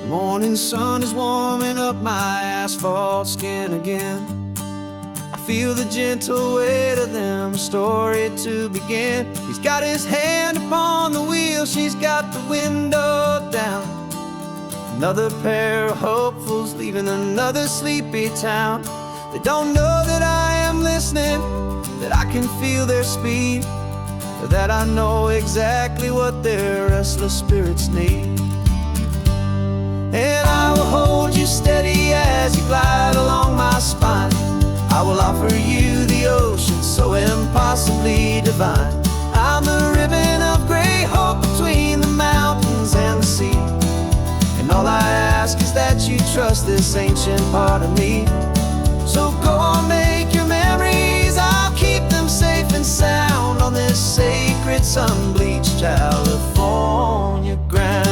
Morning sun is warming up my asphalt skin again. I feel the gentle weight of them, a story to begin. He's got his hand upon the wheel, she's got the window down. Another pair of hopefuls leaving another sleepy town. They don't know that I am listening, that I can feel their speed, or that I know exactly what their restless spirits need. And I will hold you steady as you glide along my spine. I will offer you the ocean so impossibly divine. I'm the ribbon of gray hope between the mountains and the sea. And all I ask is that you trust this ancient part of me. So go on, make your memories, I'll keep them safe and sound on this sacred sun-bleached California ground.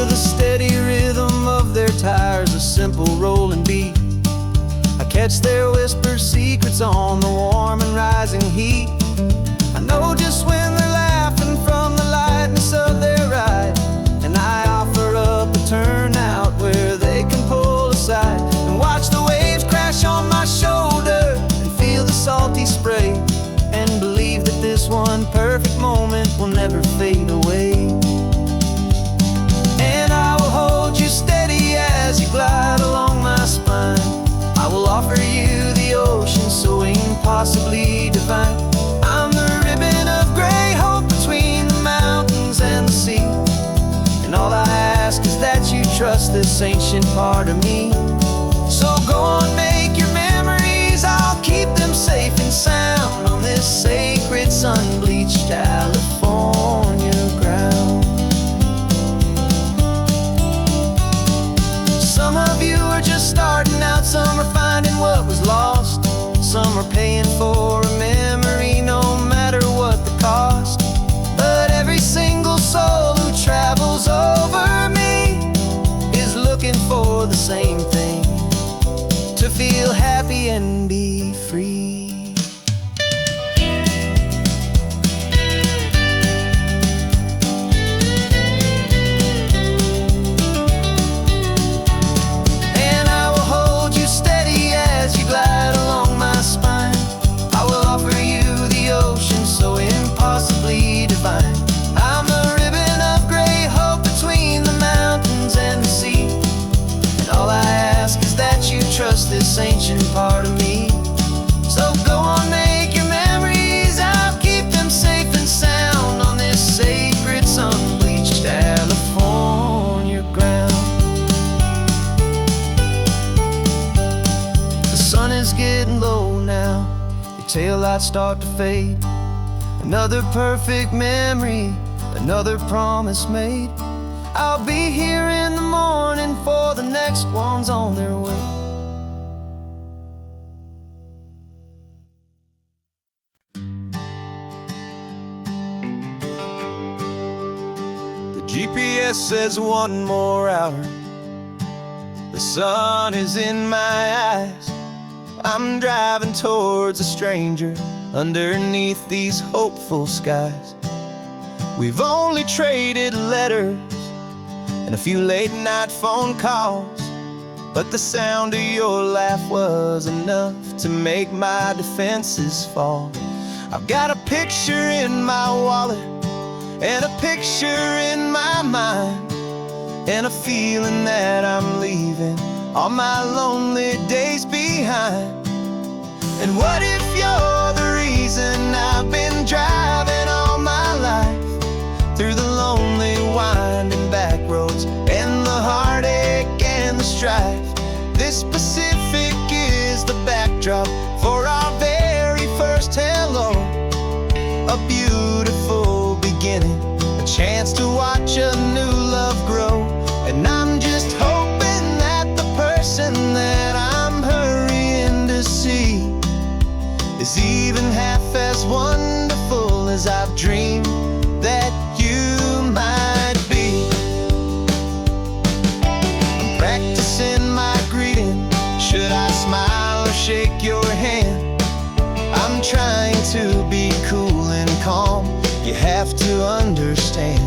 The steady rhythm of their tires, a simple rolling beat. I catch their whispered secrets on the warm and rising heat. I know just when they're laughing from the lightness of their ride, and I offer up a turnout where they can pull aside and watch the waves crash on my shoulder and feel the salty spray, and believe that this one perfect moment will never fade away. Hold you steady as you glide along my spine. I will offer you the ocean so impossibly divine. I'm the ribbon of gray hope between the mountains and the sea. And all I ask is that you trust this ancient part of me. So go on, make your memories, I'll keep them safe and sound on this sacred sun-bleached California ground. Some of you are just starting out, some are finding what was lost. Some are paying for a memory no matter what the cost. But every single soul who travels over me is looking for the same thing, to feel happy and be free. I'm the ribbon of gray hope between the mountains and the sea. And all I ask is that you trust this ancient part of me. So go on, make your memories, I'll keep them safe and sound on this sacred sun-bleached California ground. The sun is getting low now, your taillights start to fade. Another perfect memory, another promise made. I'll be here in the morning for the next ones on their way. The GPS says one more hour. The sun is in my eyes. I'm driving towards a stranger underneath these hopeful skies. We've only traded letters and a few late night phone calls, but the sound of your laugh was enough to make my defenses fall. I've got a picture in my wallet and a picture in my mind, and a feeling that I'm leaving all my lonely days behind. And what if you're the reason I've been driving all my life, through the lonely winding back roads and the heartache and the strife? This Pacific is the backdrop for our very first hello. A beautiful beginning, a chance to watch a new love grow. And I'm just hoping that the person that I'm hurrying to see is even half as wonderful as I've dreamed that you might be. I'm practicing my greeting. Should I smile or shake your hand? I'm trying to be cool and calm. You have to understand,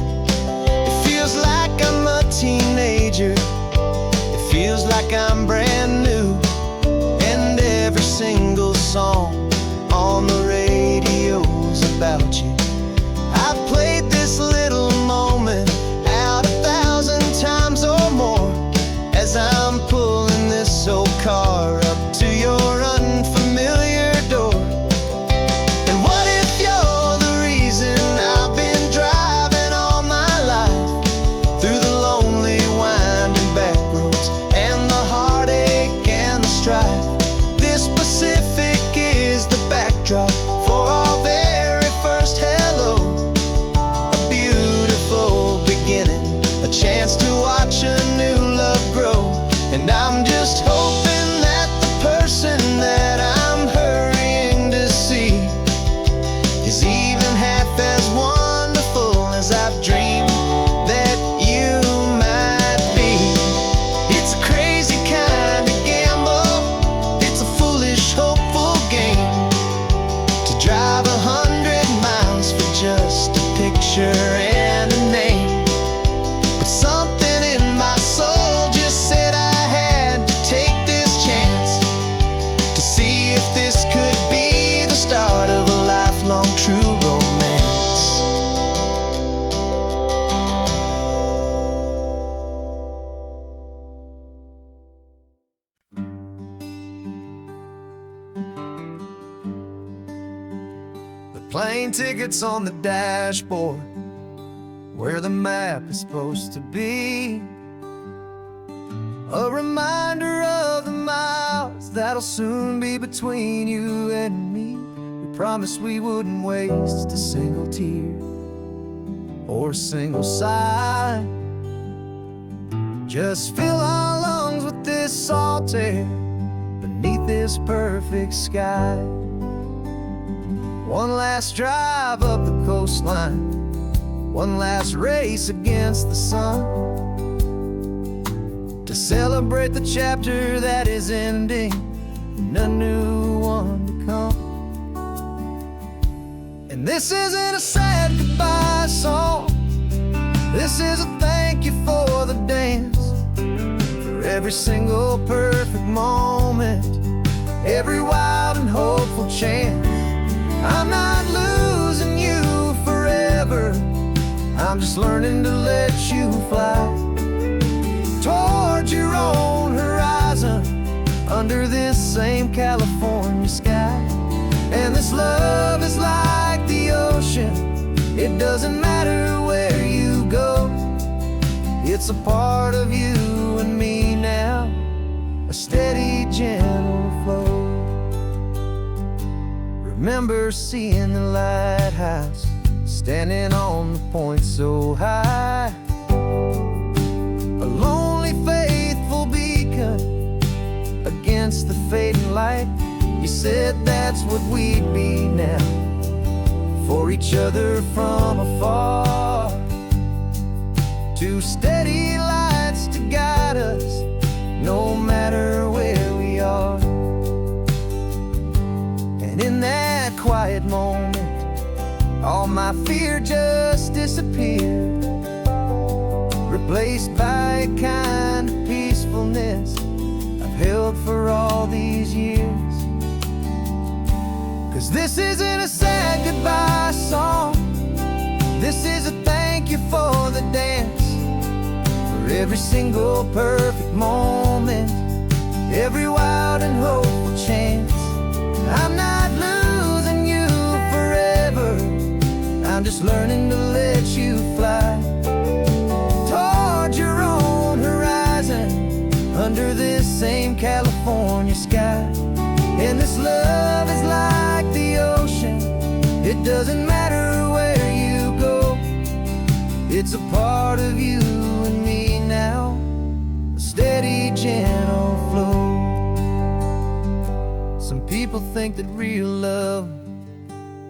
like I'm brand new. And every single song on the radio's about you. I've played this little moment out 1,000 times or more as I'm pulling this old car up to your unfamiliar door. And what if you're the reason I've been driving all my life through the lonely winding back roads and the heartache and the strife? This Pacific is the backdrop for our very first hello. A beautiful beginning, a chance to watch a new love grow. And I'm just hoping that the person that I'm hurrying to see is even half as wonderful as I've dreamed that you might be. It's a crazy kind of gamble, it's a foolish, hopeful game to drive 100 miles for just a picture and a name. But something in my soul just said I had to take this chance to see if this could be the start of a lifelong true romance. The plane tickets on the dashboard, where the map is supposed to be. A reminder of the miles that'll soon be between you and me. We promised we wouldn't waste a single tear or a single sigh. Just fill our lungs with this salt air beneath this perfect sky. One last drive up the coastline, one last race against the sun, to celebrate the chapter that is ending and a new one to come. And this isn't a sad goodbye song, this is a thank you for the dance, for every single perfect moment, every wild and hopeful chance. I'm not losing you forever, I'm just learning to let you fly toward your own horizon under this same California sky. And this love is like the ocean, it doesn't matter where you go, it's a part of you and me now, a steady, gentle flow. Remember seeing the lighthouse, standing on the point so high, a lonely, faithful beacon against the fading light. You said that's what we'd be now, for each other from afar. Two steady lights to guide us, no matter where we are. And in that quiet moment, all my fear just disappeared, replaced by a kind of peacefulness I've held for all these years. 'Cause this isn't a sad goodbye song, this is a thank you for the dance, for every single perfect moment, every wild and hopeful chance. I'm not losing you forever, I'm just learning to let you fly toward your own horizon under this same California sky. And this love is like the ocean, it doesn't matter where you go, it's a part of you and me now, a steady, gentle flow. Some people think that real love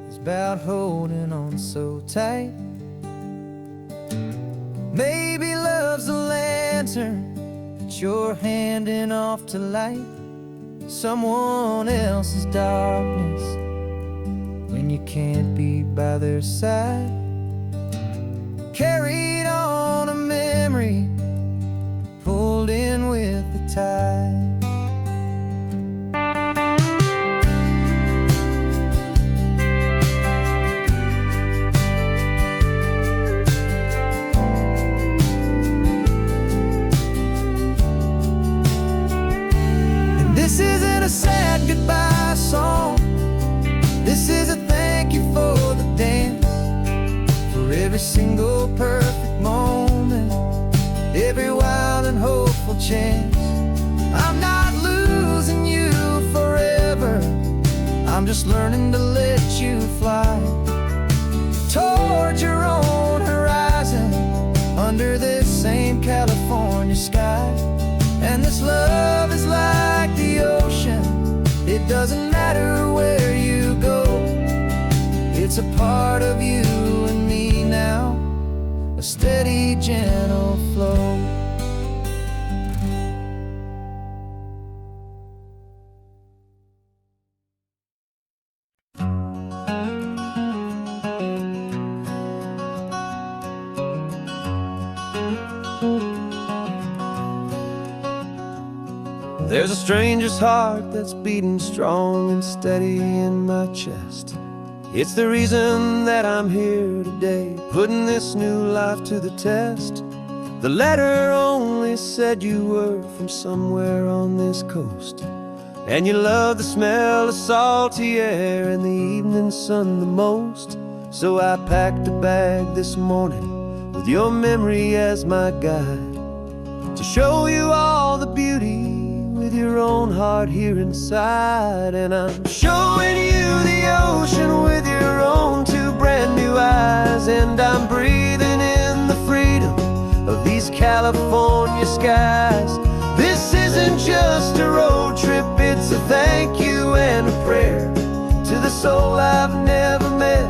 is about holding on so tight. Maybe love's a lantern that you're handing off to light someone else's darkness when you can't be by their side. Carried on a memory, pulled in with the tide. This isn't a sad goodbye song. This is a thank you for the dance, for every single perfect moment, every wild and hopeful chance. I'm not losing you forever, I'm just learning to let you fly towards your own horizon, under this same California sky. And this love is like the ocean, it doesn't matter where you go, it's a part of you and me now, a steady, gentle flow. There's a stranger's heart that's beating strong and steady in my chest. It's the reason that I'm here today, putting this new life to the test. The letter only said you were from somewhere on this coast, and you love the smell of salty air and the evening sun the most. So I packed a bag this morning with your memory as my guide, to show you all the beauty with your own heart here inside. And I'm showing you the ocean with your own two brand new eyes, and I'm breathing in the freedom of these California skies. This isn't just a road trip, it's a thank you and a prayer to the soul I've never met,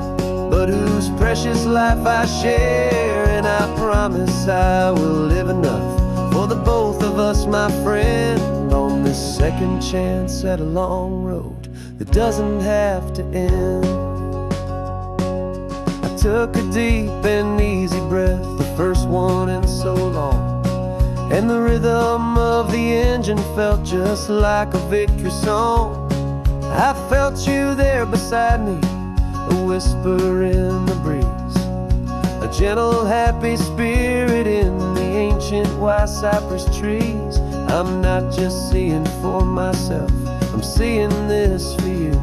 but whose precious life I share. And I promise I will live enough for the both of us, my friend, on this second chance at a long road that doesn't have to end. I took a deep and easy breath, the first one in so long, and the rhythm of the engine felt just like a victory song. I felt you there beside me, a whisper in the breeze, a gentle happy spirit in the ancient white cypress trees. I'm not just seeing for myself, I'm seeing this for you,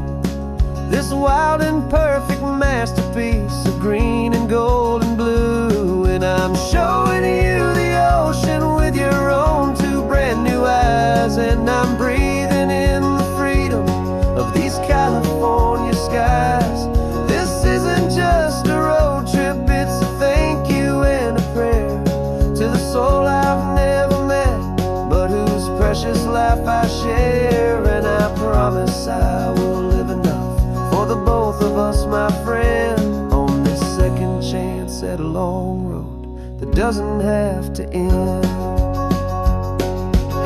this wild and perfect masterpiece of green and gold and blue. And I'm showing you the ocean with your own two brand new eyes, and I'm breathing in the freedom of these California skies. This isn't just a road trip, it's a thank you and a prayer to the soul I've never met, but whose precious life I share. And I promise I will live enough for the both of us, my friend, on this second chance at a long road that doesn't have to end.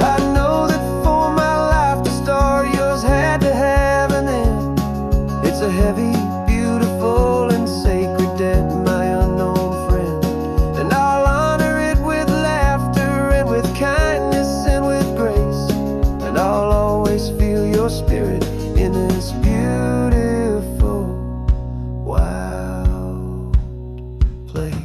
I know that for my life to start, yours had to have an end. It's a heavy, beautiful, and sacred debt, my unknown friend, and I'll honor it with laughter and with kindness and with grace, and I'll always feel your spirit in this beautiful, wild place.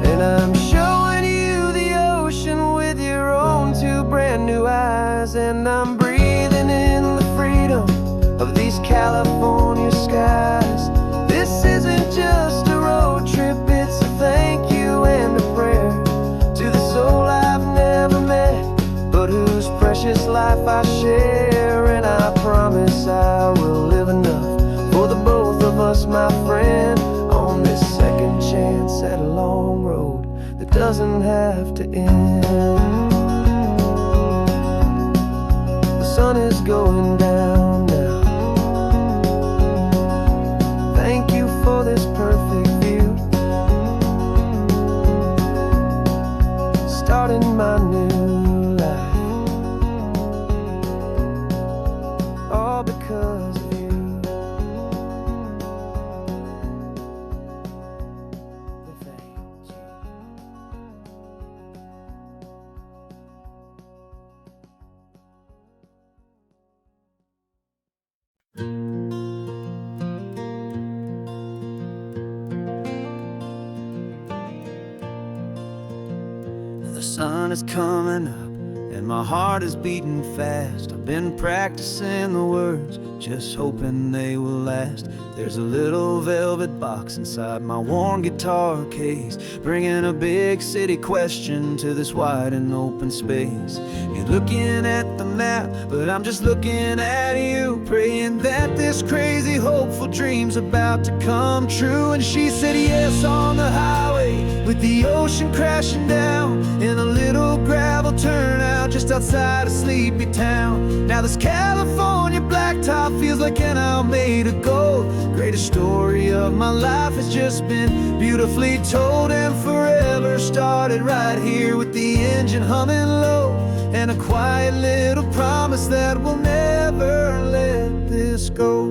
And I'm showing you the ocean with your own two brand new eyes, and I'm breathing in the freedom of these California skies. This isn't just a road trip, it's a thank you and a prayer to the soul I've never met, but whose precious life I share. And I promise I will live enough for the both of us, my friend, on this second chance at a long road that doesn't have to end. The sun is going down now. Thank you for this perfect view, starting my new life, all because of you. The sun is coming up and my heart is beating fast. I've been practicing the words, just hoping they will last. There's a little velvet box inside my worn guitar case, bringing a big city question to this wide and open space. You're looking at the map, but I'm just looking at you, praying that this crazy hopeful dream's about to come true. And she said yes on the highway, with the ocean crashing down, in a little gravel turnout just outside a sleepy town. Now this California blacktop feels like an hour made of gold. Greatest story of my life has just been beautifully told, and forever started right here with the engine humming low, and a quiet little promise that we'll never let this go.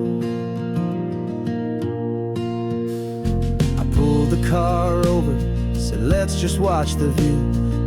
I pulled the car over, said let's just watch the view.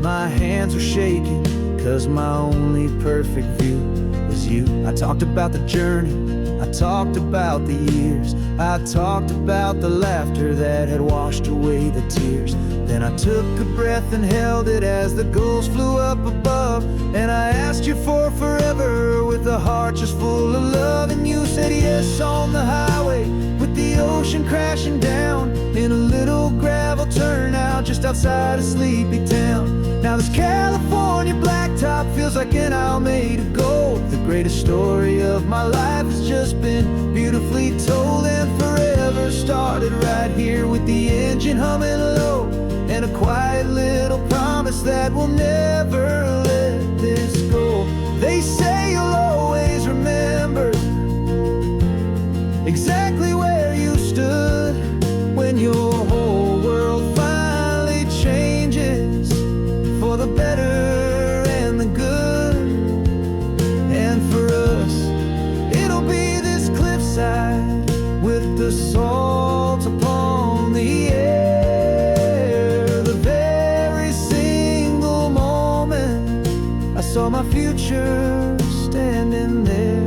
My hands were shaking, cause my only perfect view was you. I talked about the journey, I talked about the years, I talked about the laughter that had washed away the tears. Then I took a breath and held it as the gulls flew up above, and I asked you for forever with a heart just full of love. And you said yes on the highway, with the ocean crashing down, in a little gravel turnout just outside a sleepy town. Now this California blacktop feels like an hour made of gold. The greatest story of my life has just been beautifully told, and forever started right here with the engine humming low, and a quiet little promise that we'll never let this go. They say you'll always remember exactly where you stood when your whole world finally changes for the better and the good. And for us, it'll be this cliffside with the salt upon the air. The very single moment I saw my future standing there.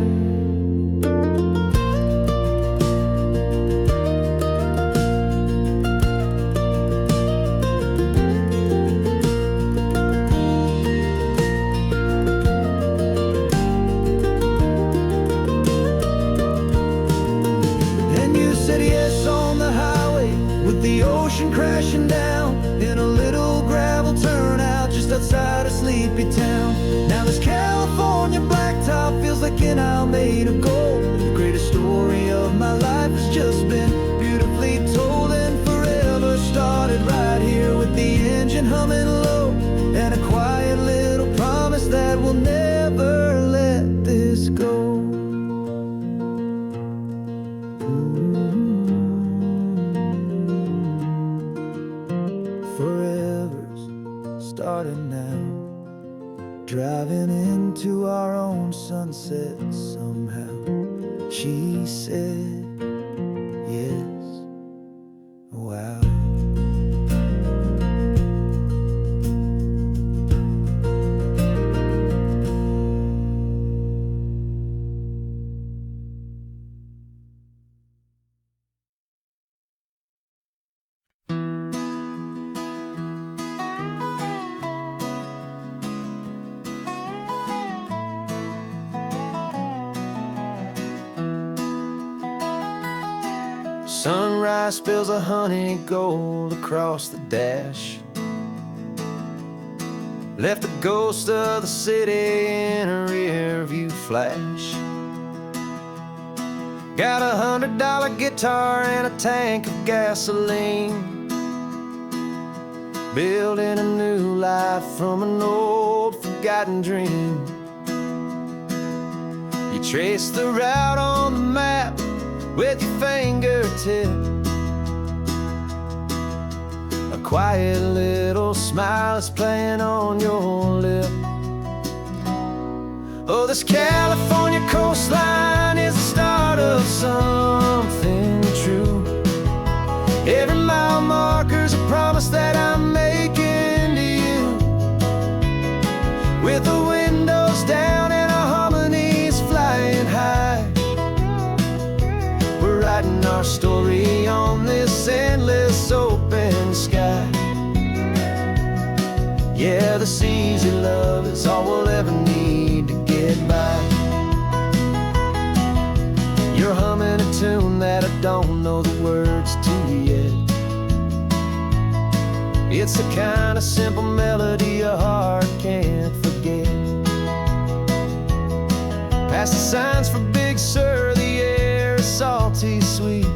The ocean crashing down, in a little gravel turnout just outside a sleepy town. Now this California blacktop feels like an hour made of gold. The greatest story of my life has just been beautifully told, and forever started right here with the engine humming low, and a quiet little promise that we'll never let this go. Forever's started now, driving into our own sunset somehow. She said yes, wow. Sunrise spills a honey gold across the dash, left the ghost of the city in a rear view flash. Got $100 guitar and a tank of gasoline, building a new life from an old forgotten dream. You trace the route on the map with your fingertip, a quiet little smile is playing on your lip. Oh, this California coastline is the start of something true. Every mile marker's a promise that I'm making to you, with the windows down and our harmonies flying high. Writing our story on this endless open sky. Yeah, this easy love is all we'll ever need to get by. You're humming a tune that I don't know the words to yet. It's the kind of simple melody a heart can't forget. Past the signs for Big Sur, the air is salty sweet.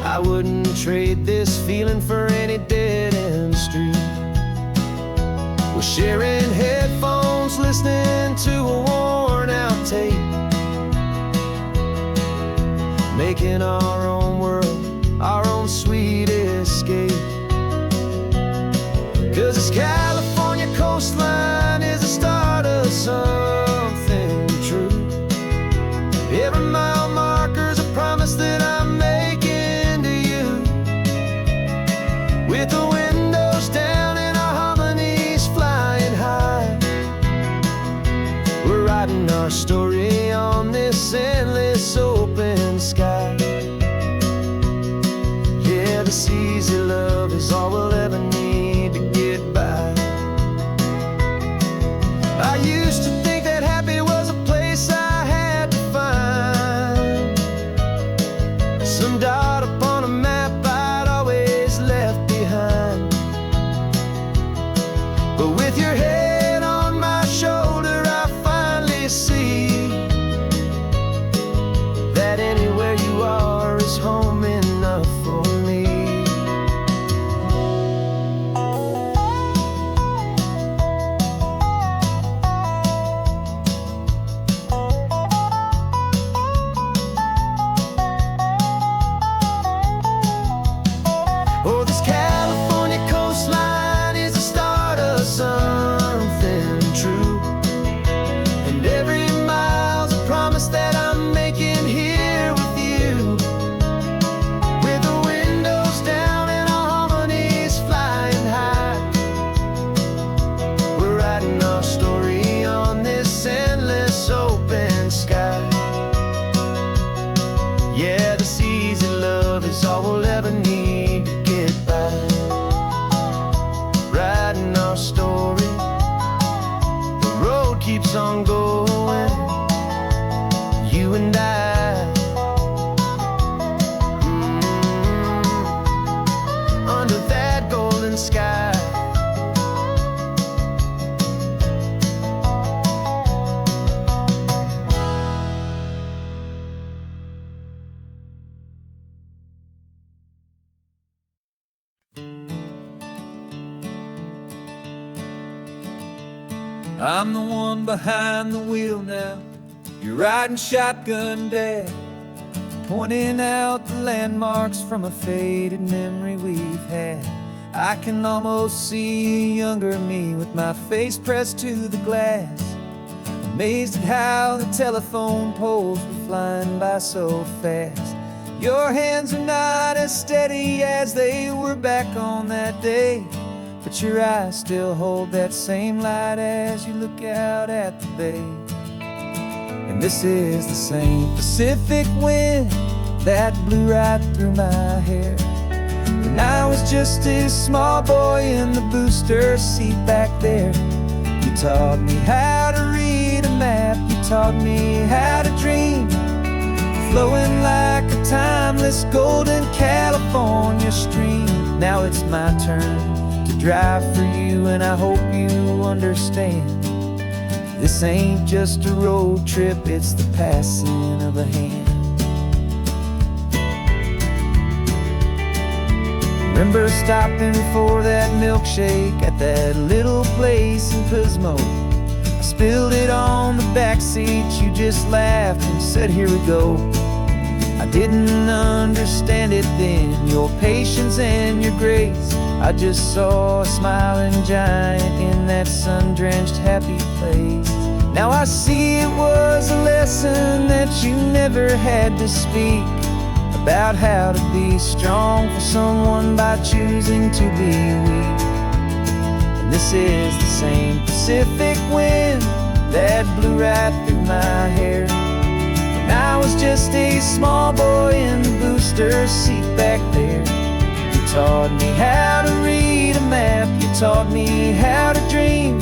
I wouldn't trade this feeling for any dead-end street. We're sharing headphones, listening to a worn-out tape, making our own world, our own sweet escape. 'Cause this California coastline is the start of something true. Every mile marker's a promise that I'm making to you. With the windows down and our harmonies flying high, we're writing our story on this endless open sky. Yeah, this easy love is all we'll ever need to get by. I used to think that happy was a place I had to find, some dot upon a map I'd always left behind. But with your head on my shoulder, I finally see that anywhere you are is home enough for me. Oh, this California coastline is the start of something true, and every mile's a promise that I'm making here with you. With the windows down and our harmonies flying high, we're writing our story on this endless open sky. Yeah, this easy love is all we'll ever need to get by. Writing our story, the road keeps on going, you and I. Under that golden sky. I'm the one behind the wheel now. You're riding shotgun, Dad, pointing out the landmarks from a faded memory we've had. I can almost see a younger me with my face pressed to the glass, amazed at how the telephone poles were flying by so fast. Your hands are not as steady as they were back on that day, but your eyes still hold that same light as you look out at the bay. And this is the same Pacific wind that blew right through my hair when I was just a small boy in the booster seat back there. You taught me how to read a map, you taught me how to dream, flowing like a timeless golden California stream. Now it's my turn to drive for you, and I hope you understand. This ain't just a road trip, it's the passing of a hand. Remember stopping for that milkshake at that little place in Pismo? I spilled it on the back seat, you just laughed and said, here we go. I didn't understand it then, your patience and your grace. I just saw a smiling giant in that sun-drenched happy place. Now I see it was a lesson that you never had to speak, about how to be strong for someone by choosing to be weak. And this is the same Pacific wind that blew right through my hair when I was just a small boy in the booster seat back there. You taught me how to read a taught me how to dream,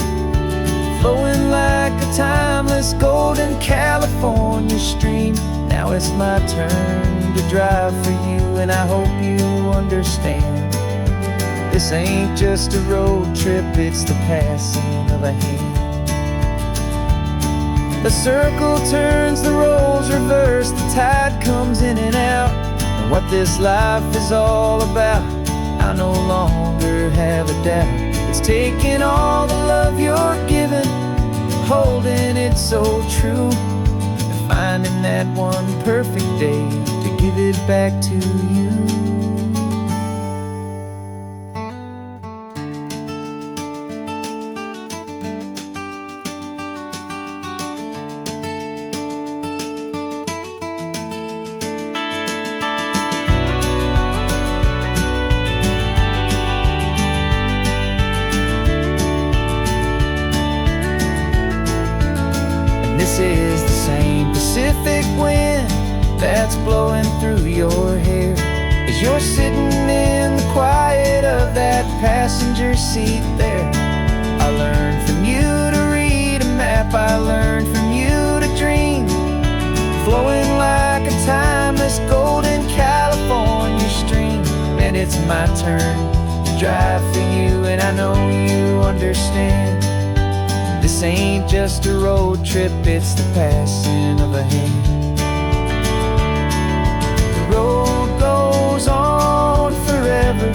flowing like a timeless golden California stream. Now it's my turn to drive for you, and I hope you understand. This ain't just a road trip, it's the passing of a hand. The circle turns, the roles reverse, the tide comes in and out. And what this life is all about, I no longer have a doubt. It's taking all the love you're giving, holding it so true, and finding that one perfect day to give it back to you. This is the same Pacific wind that's blowing through your hair as you're sitting in the quiet of that passenger seat there. I learned from you to read a map, I learned from you to dream, flowing like a timeless golden California stream. And it's my turn to drive for you, and I know you understand. This ain't just a road trip, it's the passing of a hand. The road goes on forever,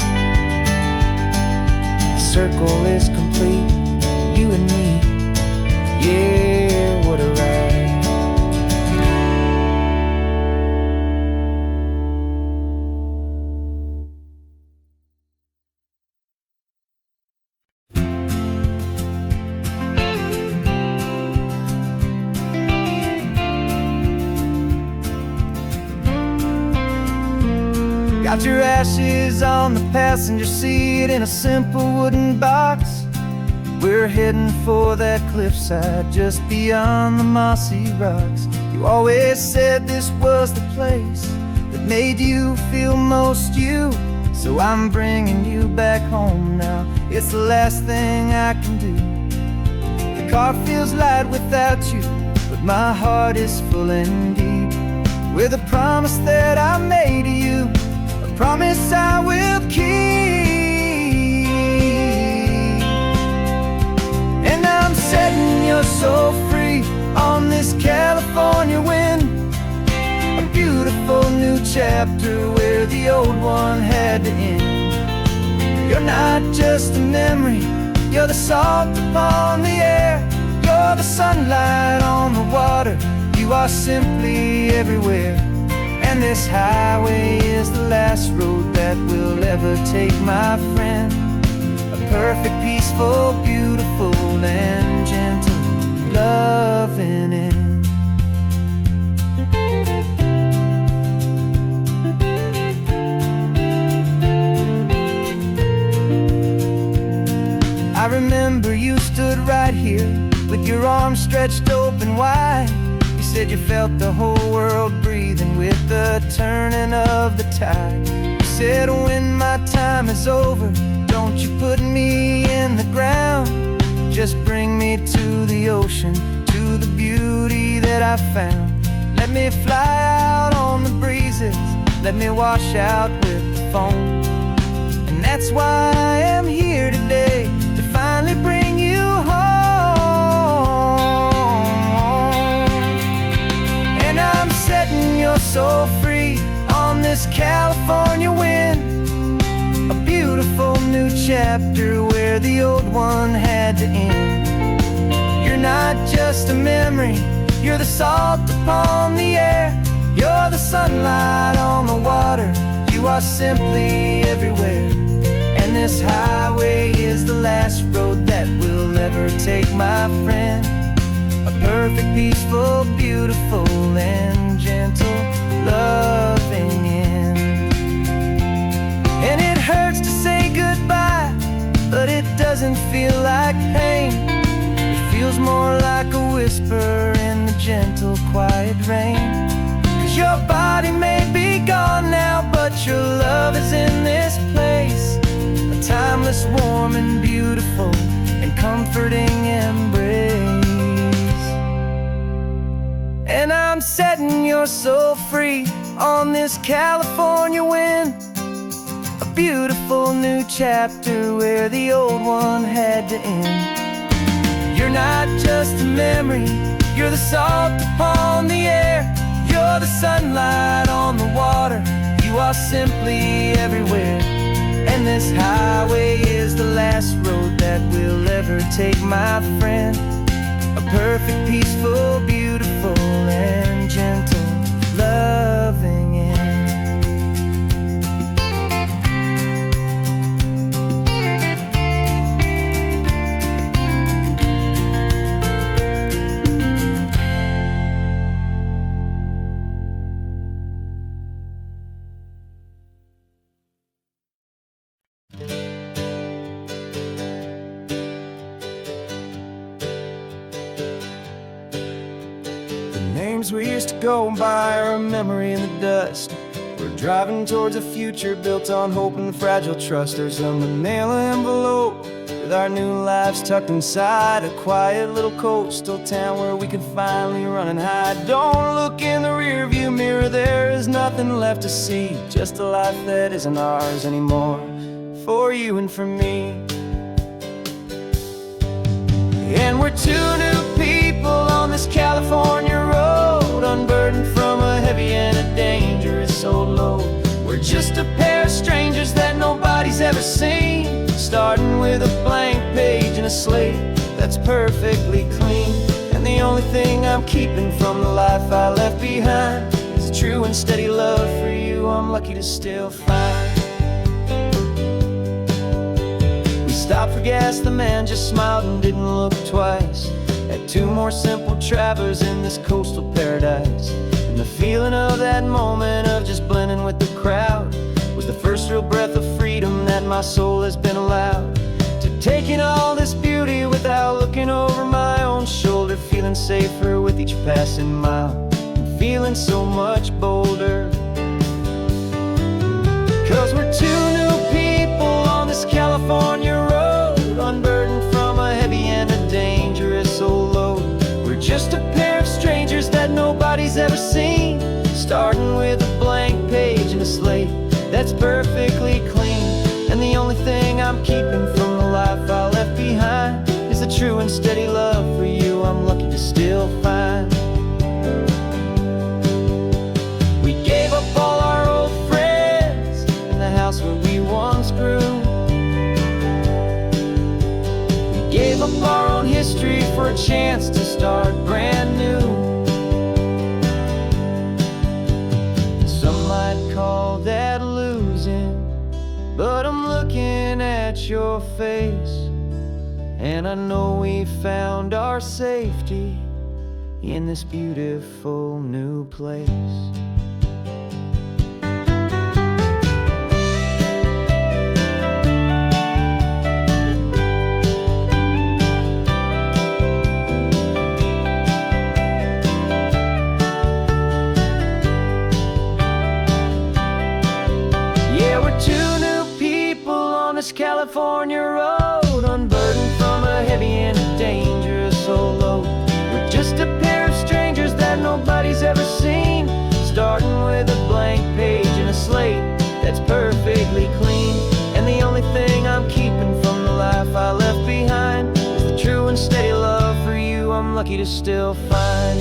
the circle is complete, you and me, yeah, what a ride. Got your ashes on the passenger seat in a simple wooden box. We're heading for that cliffside just beyond the mossy rocks. You always said this was the place that made you feel most you, so I'm bringing you back home now. It's the last thing I can do. The car feels light without you, but my heart is full and deep with a promise that I made to you, promise I will keep. And I'm setting your soul free on this California wind, a beautiful new chapter where the old one had to end. You're not just a memory, you're the salt upon the air, you're the sunlight on the water, you are simply everywhere. And this highway is the last road that we'll ever take, my friend. A perfect, peaceful, beautiful, and gentle, loving end. I remember you stood right here with your arms stretched open wide. You said you felt the whole world breathing with the turning of the tide. You said when my time is over, don't you put me in the ground, just bring me to the ocean, to the beauty that I found. Let me fly out on the breezes, let me wash out with the foam. And that's why I am here today, to finally bring you home. And I'm setting your soul free on this California wind, a beautiful new chapter where the old one had to end. You're not just a memory, you're the salt upon the air, you're the sunlight on the water, you are simply everywhere. And this highway is the last road that we'll ever take, my friend. A perfect, peaceful, beautiful, and gentle, loving end. And it hurts to say goodbye, but it doesn't feel like pain. It feels more like a whisper in the gentle, quiet rain. 'Cause your body may be gone now, but your love is in this place, a timeless, warm, and beautiful you're so free on this California wind. A beautiful new chapter where the old one had to end. You're not just a memory, you're the salt upon the air. You're the sunlight on the water, you are simply everywhere. And this highway is the last road that we'll ever take, my friend. A perfect, peaceful, beautiful, and gentle, loving end. Names we used to go by are a memory in the dust. We're driving towards a future built on hope and fragile trust. There's a manila envelope with our new lives tucked inside, a quiet little coastal town where we could finally run and hide. Don't look in the rearview mirror, there is nothing left to see, just a life that isn't ours anymore, for you and for me. And we're two new people on this California road, unburdened from a heavy and a dangerous old load. We're just a pair of strangers that nobody's ever seen, starting with a blank page and a slate that's perfectly clean. And the only thing I'm keeping from the life I left behind is a true and steady love for you I'm lucky to still find. Stopped for gas, the man just smiled and didn't look twice. Had two more simple travelers in this coastal paradise. And the feeling of that moment of just blending with the crowd was the first real breath of freedom that my soul has been allowed to take in all this beauty without looking over my own shoulder, feeling safer with each passing mile and feeling so much bolder. 'Cause we're two new people on this California road, unburdened from a heavy and a dangerous old load. We're just a pair of strangers that nobody's ever seen, starting with a blank page and a slate that's perfectly clean. And the only thing I'm keeping from the life I left behind is the true and steady love for you I'm lucky to still find. We gave up all our old friends in the house where we once grew. Gave up our own history for a chance to start brand new. Some might call that losing, but I'm looking at your face, and I know we found our safety in this beautiful new place. California road, unburdened from a heavy and a dangerous old load. We're just a pair of strangers that nobody's ever seen, starting with a blank page and a slate that's perfectly clean. And the only thing I'm keeping from the life I left behind is the true and steady love for you I'm lucky to still find.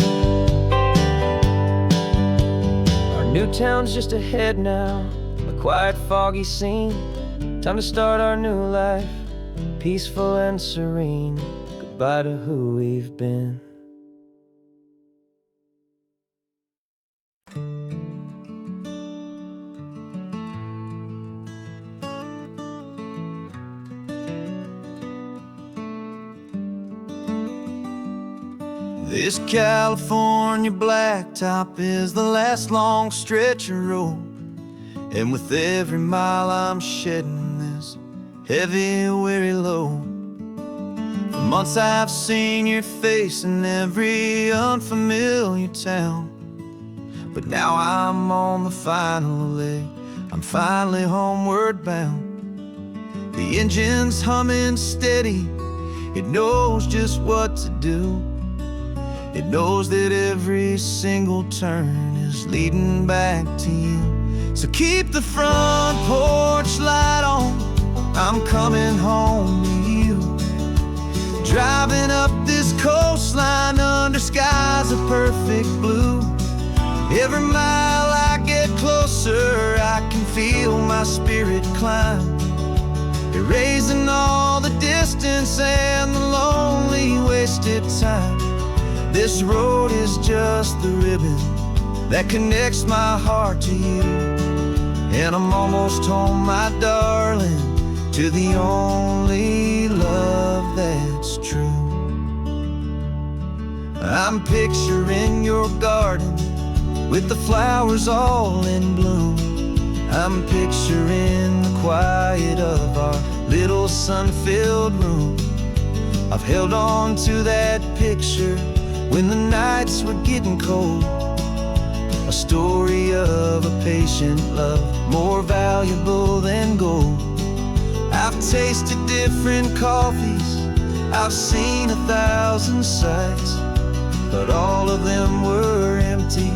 Our new town's just ahead now, a quiet, foggy scene. Time to start our new life, peaceful and serene. Goodbye to who we've been. This California blacktop is the last long stretch of road, and with every mile I'm shedding this heavy, weary load. For months I've seen your face in every unfamiliar town, but now I'm on the final leg, I'm finally homeward bound. The engine's humming steady, it knows just what to do. It knows that every single turn is leading back to you. So keep the front porch light on, I'm coming home to you. Driving up this coastline under skies of perfect blue. Every mile I get closer, I can feel my spirit climb, erasing all the distance and the lonely wasted time. This road is just the ribbon that connects my heart to you. And I'm almost home, my darling, to the only love that's true. I'm picturing your garden with the flowers all in bloom. I'm picturing the quiet of our little sun-filled room. I've held on to that picture when the nights were getting cold. A story of a patient love, more valuable than gold. I've tasted different coffees, I've seen 1,000 sights, but all of them were empty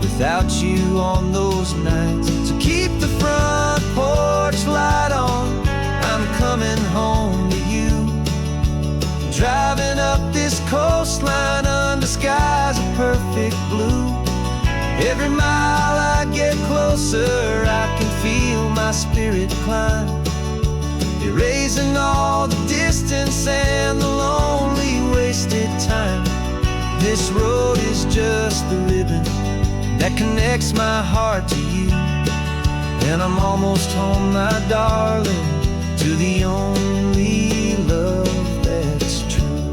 without you on those nights. So keep the front porch light on, I'm coming home to you. Driving up this coastline under skies of perfect blue. Every mile I get closer, I can feel my spirit climb, erasing all the distance and the lonely wasted time. This road is just the ribbon that connects my heart to you. And I'm almost home, my darling, to the only love that's true.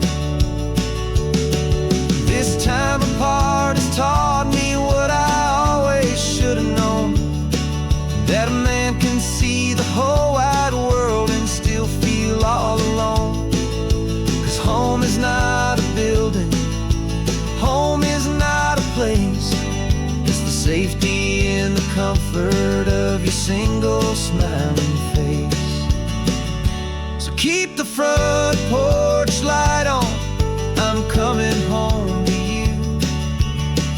This time apart has taught me what I always should have known, that a man can see the whole wide world and still feel all alone. 'Cause home is not a building, home is not a place, it's the safety and the comfort of your single smiling face. So keep the front porch light on, I'm coming home to you.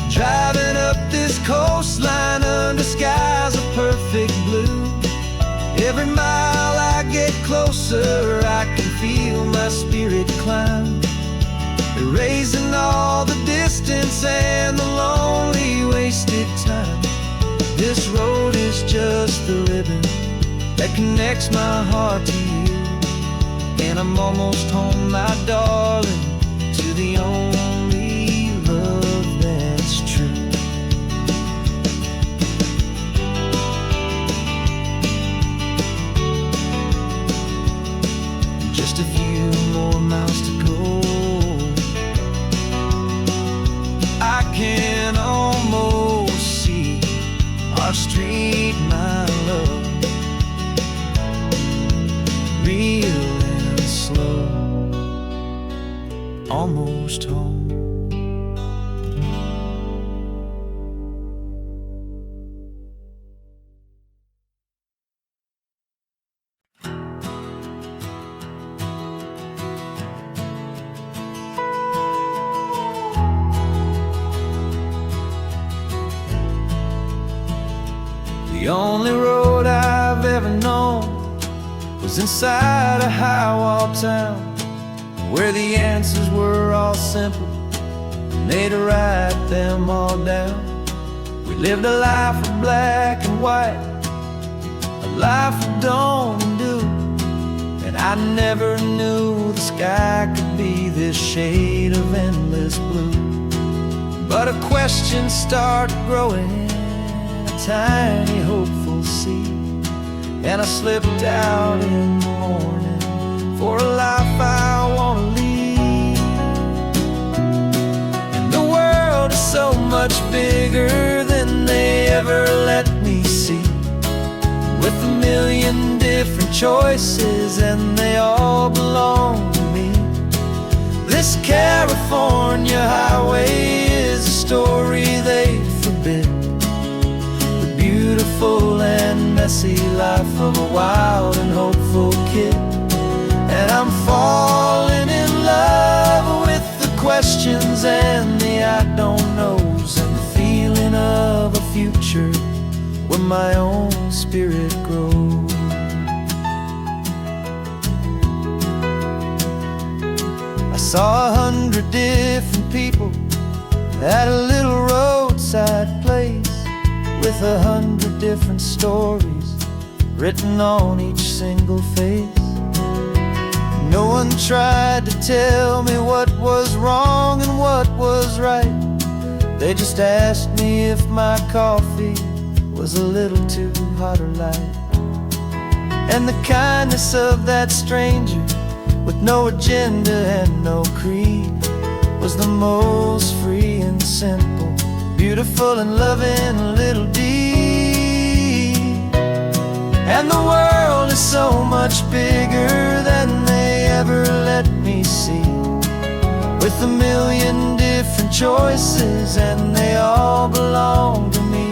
Driving up this coastline under skies of perfect blue. Every mile I get closer, I can feel my spirit climb, erasing all the distance and the lonely wasted time. This road is just the ribbon that connects my heart to you. And I'm almost home, my darling, to the only love that's true. Just a few more miles to go, I can almost see our street, my love, real and slow, almost home. The only road I've ever known was inside a high-wall town, where the answers were all simple and they'd write them all down. We lived a life of black and white, a life of don't and do, and I never knew the sky could be this shade of endless blue. But a question started growing, tiny hopeful seed, and I slipped out in the morning for a life I want to lead. And the world is so much bigger than they ever let me see, with a million different choices and they all belong to me. This California highway is a story they forbid, beautiful and messy life of a wild and hopeful kid. And I'm falling in love with the questions and the where my own spirit grows. I saw 100 different people at a little roadside place, with 100 different stories written on each single face. No one tried to tell me what was wrong and what was right. They just asked me if my coffee was a little too hot or light. And the kindness of that stranger, with no agenda and no creed, was the most free and simple, beautiful and loving little deed. And the world is so much bigger than they ever let me see, with a million different choices and they all belong to me.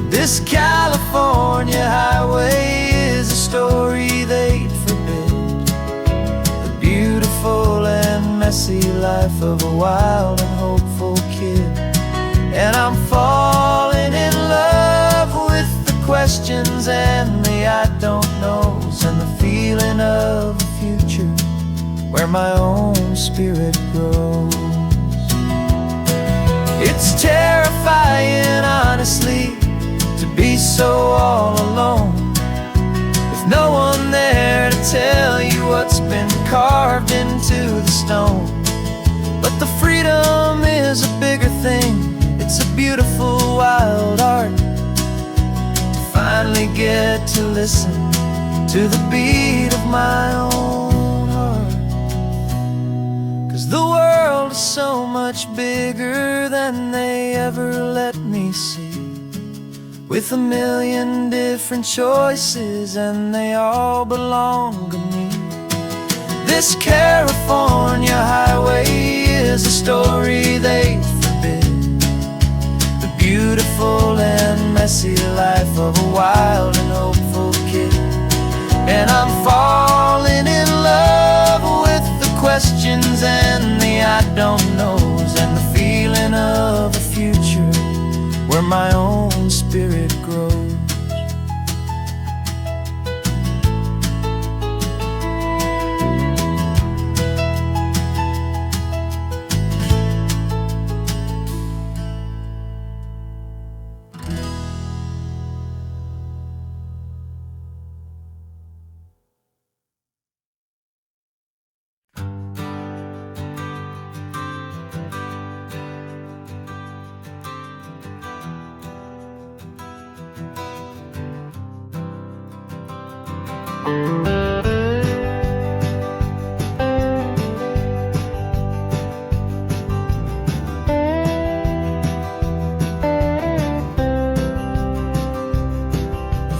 This California highway is a story they'd forbid, the beautiful and messy life of a wild and hopeful kid. And I'm falling in love with the questions and the I don't knows, and the feeling of a future where my own spirit grows. It's terrifying, honestly, to be so all alone, with no one there to tell you what's been carved into the stone. But the freedom is a bigger thing. It's a beautiful wild art to finally get to listen to the beat of my own heart. 'Cause the world is so much bigger than they ever let me see, with a million different choices and they all belong to me. This California highway is a story they forbid, the beautiful and messy life of a wild and hopeful kid. And I'm falling in love with the questions and the I don't knows, and the feeling of a future where my own spirit grows.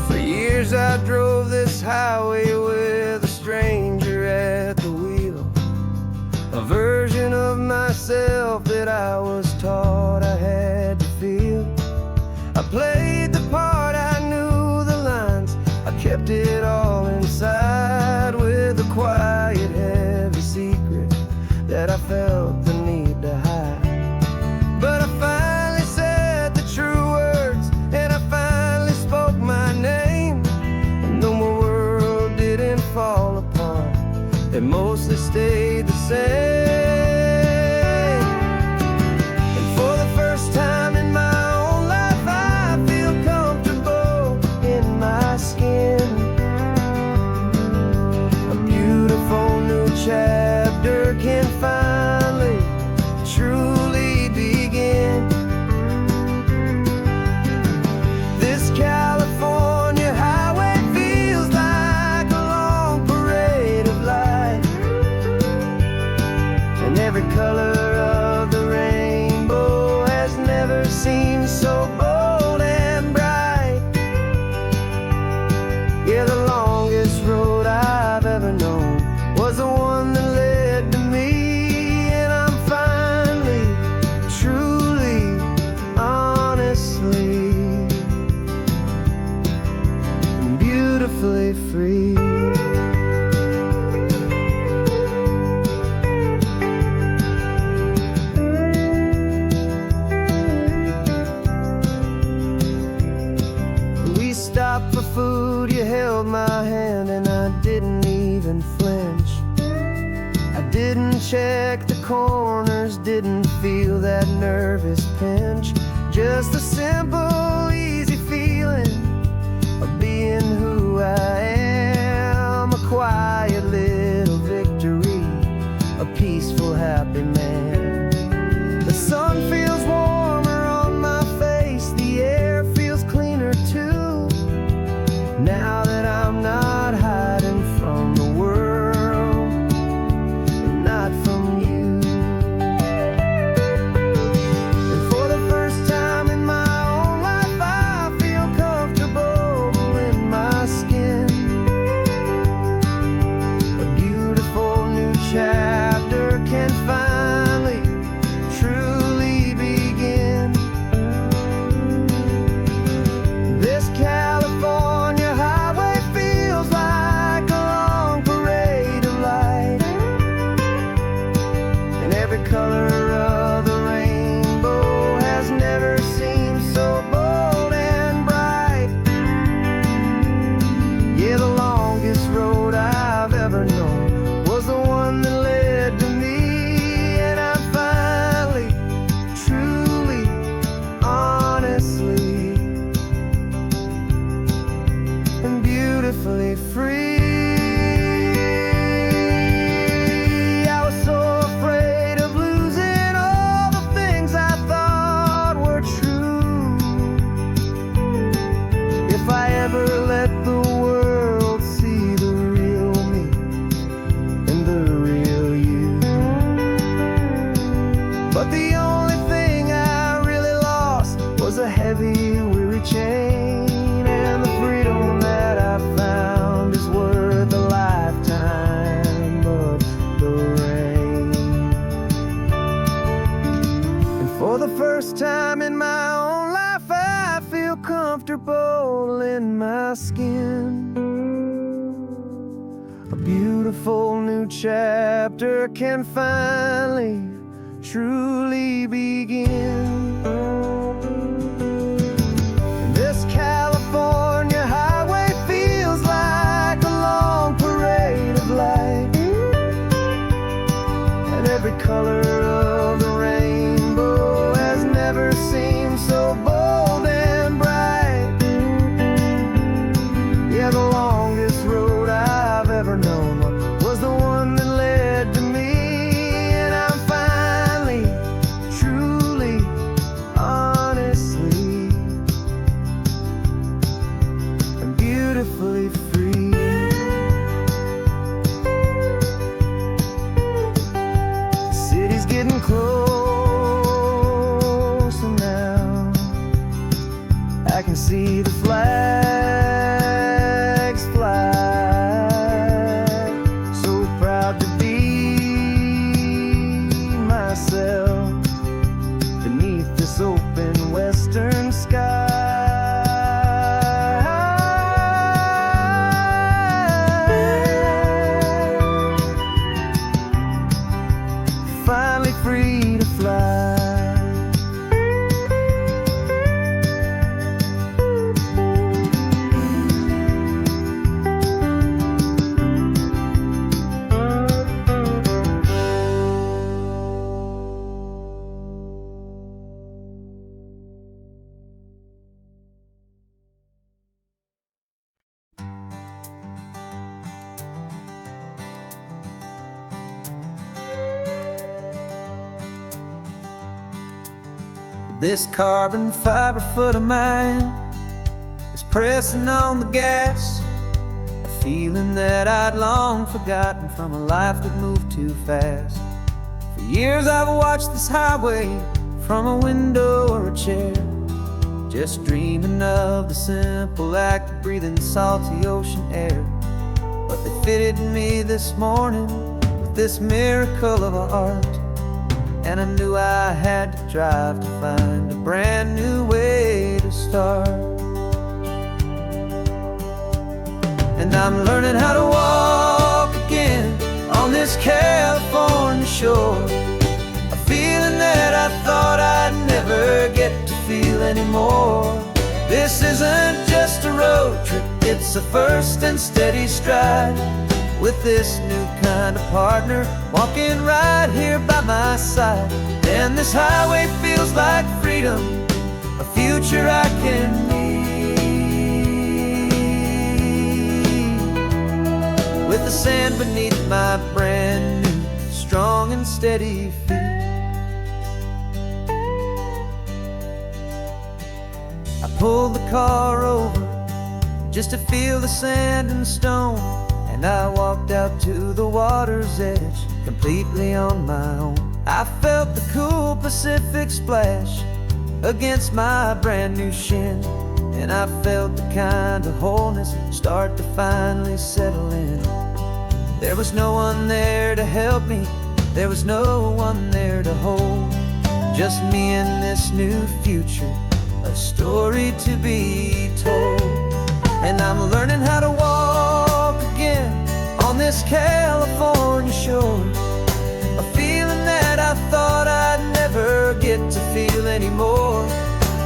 For years I drove this highway with a stranger at the wheel, a version of myself that I was taught I had to feel. I played the part, I knew the lines, I kept it all inside, with a quiet, heavy secret that I felt the need to hide. But I finally said the true words, and I finally spoke my name. And though my world didn't fall apart, it mostly stayed the same. And for the first time in my own life, I feel comfortable in my skin. A beautiful new chapter can finally truly begin. This California highway feels like a long parade of light, and every color of the rainbow has never seemed so bold and bright. Yeah, the longest road I've ever known was the one that led to me. And I'm finally, truly, honestly, and beautifully free. check the corners, didn't feel that nervous pinch. Just a simple, easy feeling of being who I am. A quiet little victory, a peaceful, happy man. The sun feels warmer on my face, the air feels cleaner too. Now that I'm not hiding from the world, and not from you. And for the first time in my own life, I feel comfortable in my skin. A beautiful new chapter can finally, truly begin. This California highway feels like a long parade of light, and every color of the rainbow has never seemed so bold and bright. Yeah, the longest road I've ever known was the one that led to me, and I'm finally, truly, honestly, and beautifully free. I was so afraid of losing all the things I thought were true. If I ever let the world see the real me and the real you. But the only thing I really lost was a heavy, weary chain, and the freedom that I found is worth a lifetime of the rain. And for the first time in my own life, I feel comfortable in my skin. A beautiful new chapter can finally, truly begin. And this California highway feels like a long parade of light, and every color of the rainbow has never seemed so bold and bright. Yeah, the longest road I've ever known was the one that led to me, and I'm finally, truly, honestly, and beautifully free. The city's getting closer now. I can see the flags fly. So proud to be myself beneath this open western sky. Finally free to fly. This carbon fiber foot of mine is pressing on the gas, a feeling that I'd long forgotten from a life that moved too fast. For years I've watched this highway from a window or a chair, just dreaming of the simple act of breathing salty ocean air. But they fitted me this morning with this miracle of art, and I knew I had to drive to find a brand new way to start. And I'm learning how to walk again on this California shore, a feeling that I thought I'd never get to feel anymore. This isn't just a road trip, it's a first and steady stride. with this new kind of partner walking right here by my side. And this highway feels like freedom, a future I can need, with the sand beneath my brand new strong and steady feet. I pulled the car over just to feel the sand and stone, and I walked out to the water's edge completely on my own. I felt the cool Pacific splash against my brand new shin, and I felt the kind of wholeness start to finally settle in. There was no one there to help me, there was no one there to hold, just me and this new future, a story to be told. And I'm learning how to walk again on this California shore, a feeling that I thought I'd never get to feel anymore.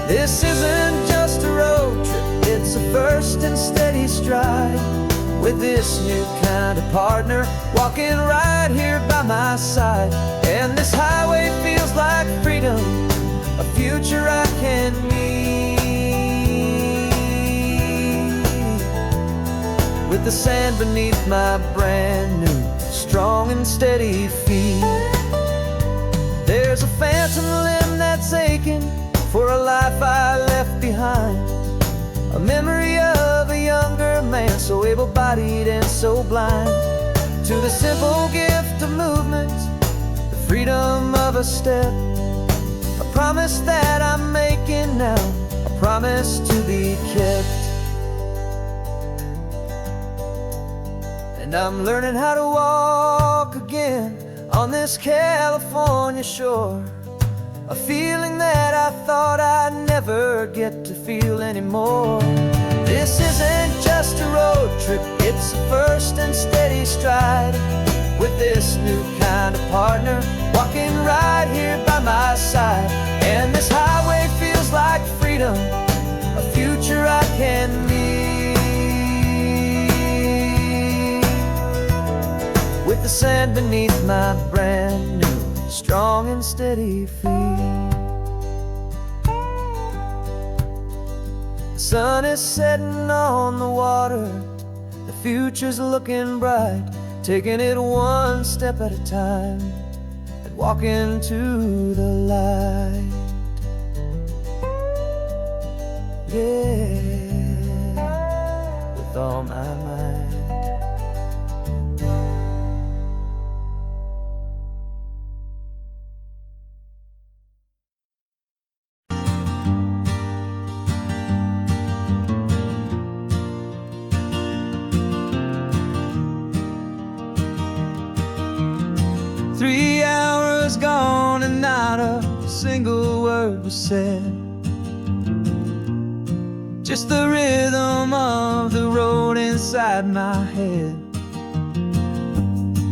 This isn't just a road trip, it's a first and steady stride, with this new kind of partner walking right here by my side. And this highway feels like freedom, a future I can need, with the sand beneath my brand new strong and steady feet. There's a phantom limb that's aching for a life I left behind, a memory of a younger man, so able-bodied and so blind, to the simple gift of movement, the freedom of a step, a promise that I'm making now, a promise to be kept. And I'm learning how to walk again on this California shore, a feeling that I thought I'd never get to feel anymore. This isn't just a road trip, it's a first and steady stride, with this new kind of partner walking right here by my side. And this highway feels like freedom, a future I can need, with the sand beneath my brand new strong and steady feet. The sun is setting on the water, the future's looking bright, taking it one step at a time and walking to the light. Yeah, with all my might. 3 hours gone and not a single word was said, just the rhythm of the road inside my head.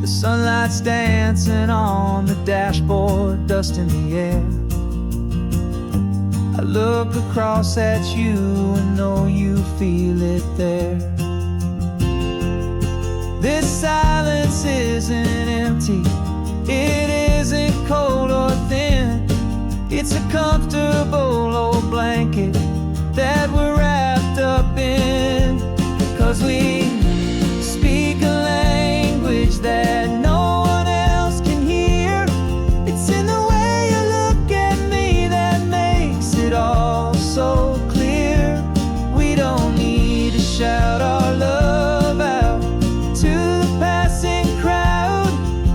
The sunlight's dancing on the dashboard, dust in the air. I look across at you and know you feel it there. This silence isn't empty, it isn't cold or thin. It's a comfortable old blanket that we're wrapped up in, 'cause we speak a language that no one else can hear. It's in the way you look at me that makes it all so clear. We don't need to shout our love out to the passing crowd.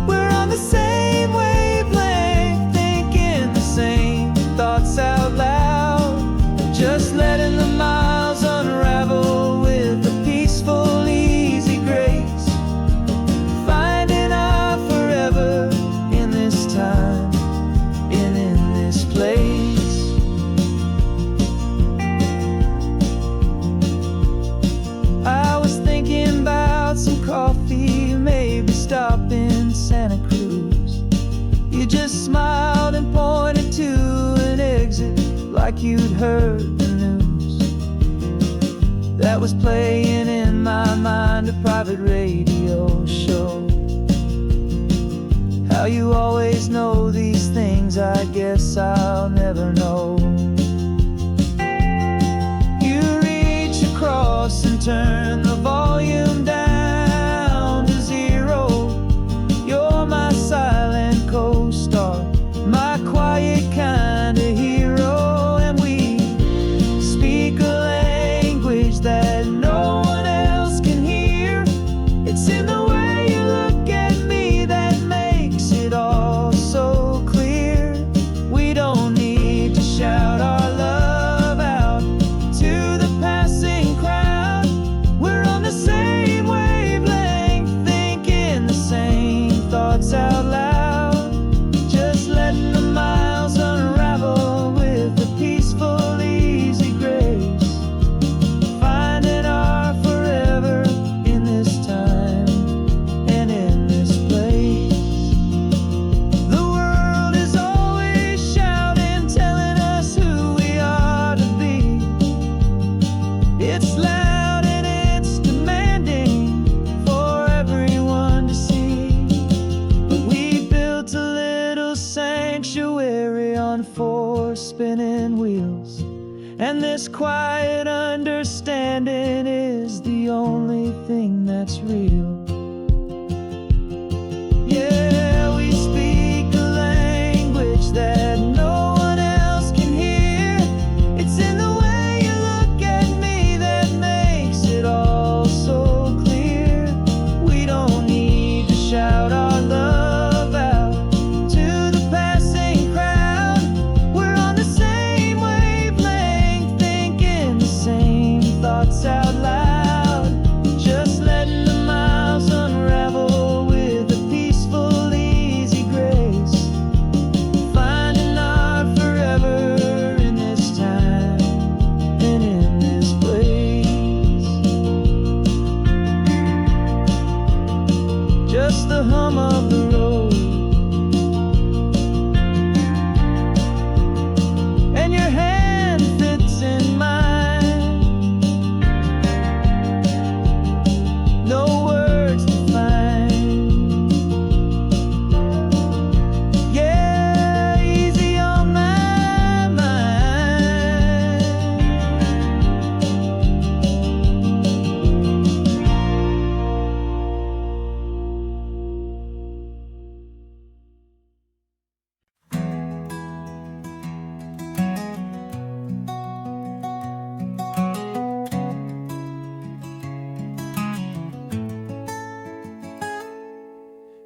We're on the same wavelength, thinking the same thoughts out loud, just letting the miles unravel with a peaceful, easy grace, finding our forever in this time and in this place. I was thinking about some coffee, maybe stop in Santa Cruz. You just smiled and pointed to an exit like you'd heard the news. That was playing in my mind, a private radio radio show. How you always know these things, I guess I'll never know. You reach across and turn the volume down to zero. You're my silent co-star, my quiet kind of hero. And we speak a language that no one else can hear. It's in the way you look at me that makes it all so clear. We don't need to shout our love out to the passing crowd. We're on the same wavelength, thinking the same thoughts out loud. Just letting the miles unravel with a peaceful, easy grace. Finding our forever in this time and in this place. The world is always shouting, telling us who we are to be. It's loud and it's demanding for everyone to see. But we built a little sanctuary on 4 spinning wheels, and this quiet understanding is the only thing that's real. Yeah, we speak a language that no one else can hear. It's in the way you look at me that makes it all so clear. We don't need to shout our love out to the passing crowd. We're on the same wavelength, thinking the same thoughts out loud. Just letting the miles unravel with a peaceful, easy grace. Finding our forever in this time and in this place. Just the hum of the road and your hand fits in mine. No words to find. Yeah, easy on my mind.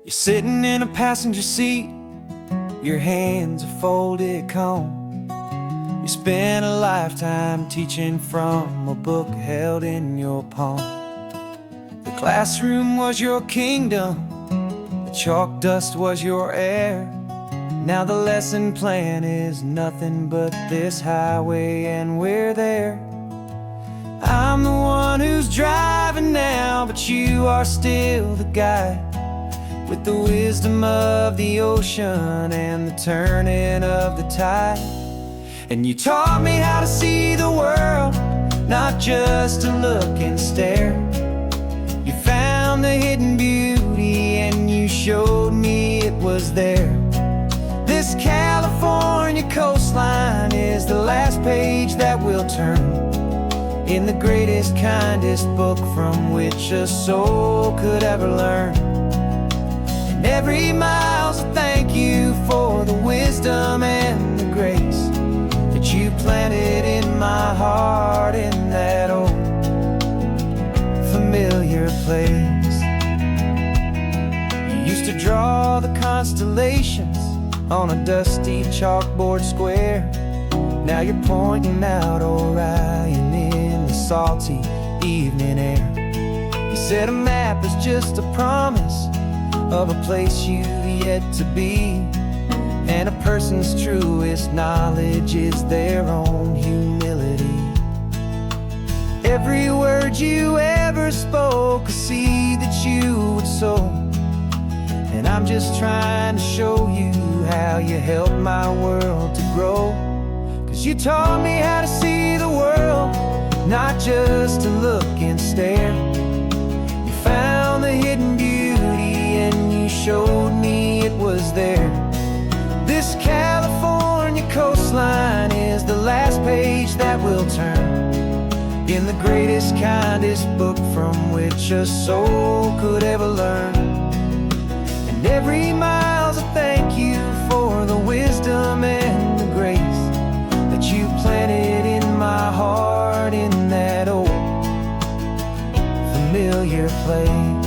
You're sitting in a passenger seat, your hands are folded calm. You spent a lifetime teaching from a book held in your palm. The classroom was your kingdom, the chalk dust was your air. Now the lesson plan is nothing but this highway and we're there. I'm the one who's driving now, but you are still the guide, with the wisdom of the ocean and the turning of the tide. And you taught me how to see the world, not just to look and stare. You found the hidden beauty and you showed me it was there. This California coastline is the last page that we'll turn in the greatest, kindest book from which a soul could ever learn. And every mile's a thank you for the wisdom and the grace that you planted in my heart in that old familiar place. You used to draw the constellations on a dusty chalkboard square. Now you're pointing out Orion in the salty evening air. You said a map is just a promise of a place you've yet to be, and a person's truest knowledge is their own humility. Every word you ever spoke, a seed that you would sow. And I'm just trying to show you how you helped my world to grow. 'Cause you taught me how to see the world, not just to look and stare. You found the hidden beauty showed me it was there. This California coastline is the last page that will turn in the greatest, kindest book from which a soul could ever learn. And every mile's a thank you for the wisdom and the grace that you planted in my heart in that old familiar place.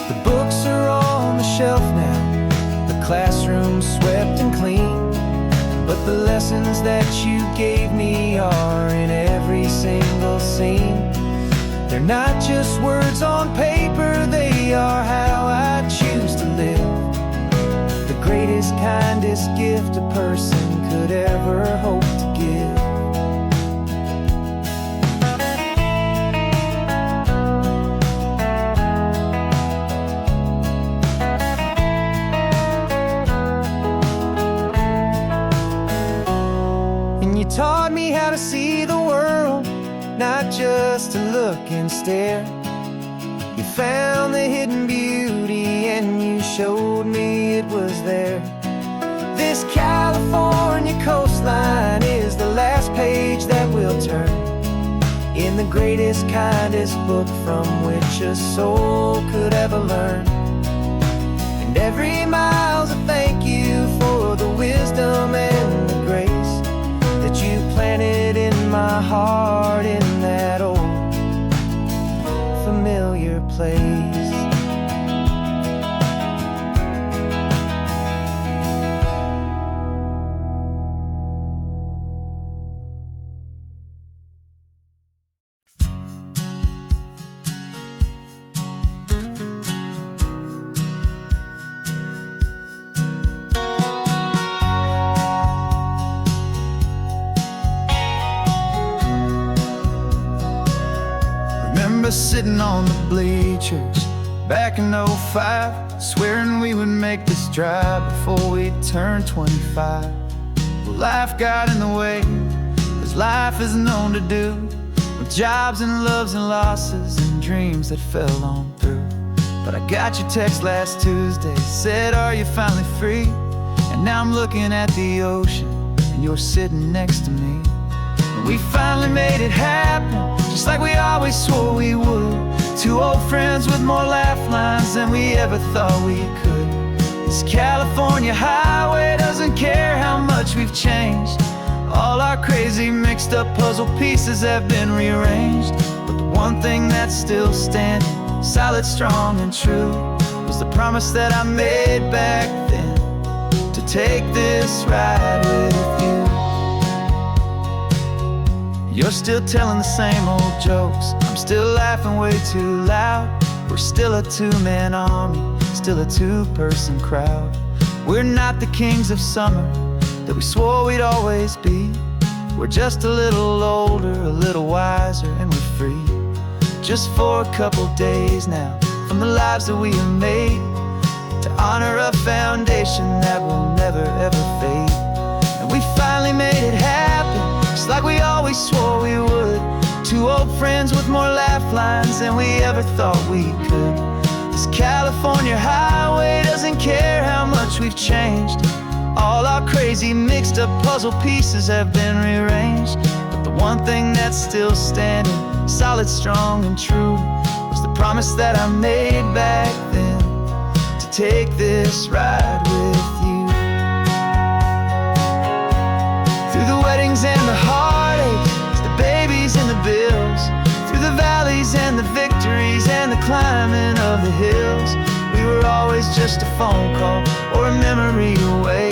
The books are on the shelf now, the classroom's swept and clean, but the lessons that you gave me are in every single scene. They're not just words on paper, they are how I choose to live. The greatest, kindest gift a person could ever hope to give. And you taught me how to see the world, not just to look and stare. You found the hidden beauty and you showed me it was there. This California coastline is the last page that will turn in the greatest, kindest book from which a soul could ever learn. And every mile's a thank you for the wisdom and the grace that you planted in my heart in that old familiar place. Remember sitting on the bleachers back in '05, swearing we would make this drive before we turned 25. Well, life got in the way, as life is known to do, with jobs and loves and losses and dreams that fell on through. But I got your text last Tuesday, said, are you finally free? And now I'm looking at the ocean, and you're sitting next to me. And we finally made it happen, just like we always swore we would. Two old friends with more laugh lines than we ever thought we could. This California highway doesn't care how much we've changed. All our crazy mixed up puzzle pieces have been rearranged, but the one thing that's still standing, solid, strong, and true, was the promise that I made back then, to take this ride with you. You're still telling the same old jokes, I'm still laughing way too loud. We're still a two-man army, still a two-person crowd. We're not the kings of summer that we swore we'd always be. We're just a little older, a little wiser, and we're free. Just for a couple days now, from the lives that we have made, to honor a foundation that will never ever fade. And we finally made it happen, just like we always swore we would. Two old friends with more laugh lines than we ever thought we could. This California highway doesn't care how much we've changed. All our crazy mixed up puzzle pieces have been rearranged, but the one thing that's still standing, solid, strong, and true, was the promise that I made back then, to take this ride with you. Through the weddings and the heartaches, the babies and the bills, through the valleys and the victories and the climbing of the hills, we were always just a phone call or a memory away,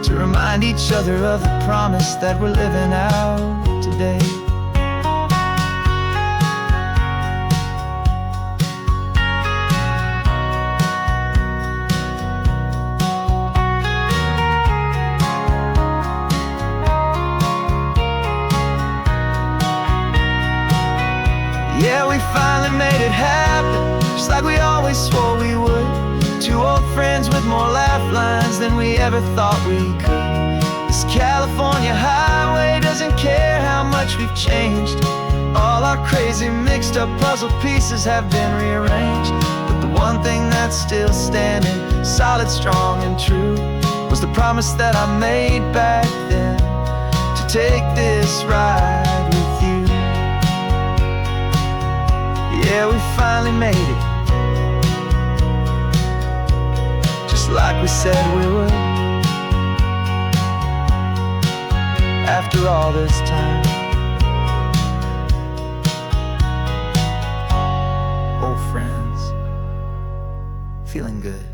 to remind each other of the promise that we're living out today. Yeah, we finally made it happen, just like we always swore we would. Two old friends with more laugh lines than we ever thought we could. This California highway doesn't care how much we've changed. All our crazy mixed up puzzle pieces have been rearranged, but the one thing that's still standing, solid, strong, and true, was the promise that I made back then, to take this ride with you. Yeah, we finally made it, just like we said we would. After all this time, old friends, feeling good.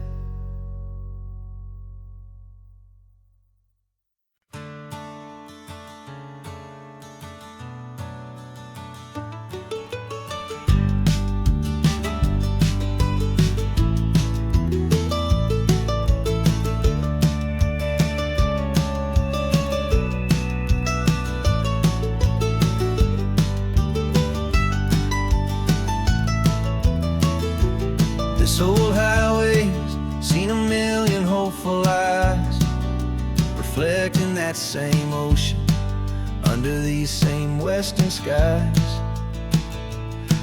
This old highway's seen a million hopeful eyes, reflecting that same ocean under these same western skies.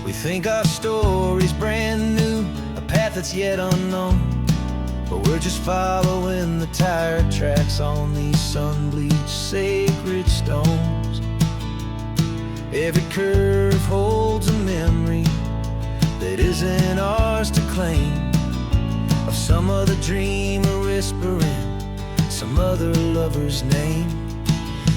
We think our story's brand new, a path that's yet unknown, but we're just following the tire tracks on these sun-bleached sacred stones. Every curve holds a memory that isn't ours to claim, of some other dreamer whispering some other lover's name.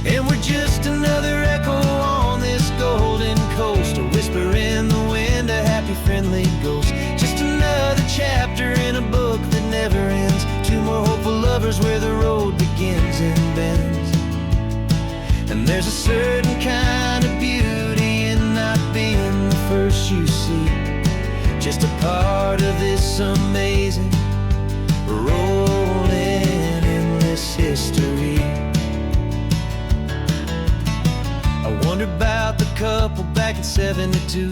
And we're just another echo on this golden coast, a whisper in the wind, a happy friendly ghost. Just another chapter in a book that never ends, two more hopeful lovers where the road begins and bends. And there's a certain kind of beauty in not being the first you see, just a part of this amazing, rolling, endless history. I wonder about the couple back in '72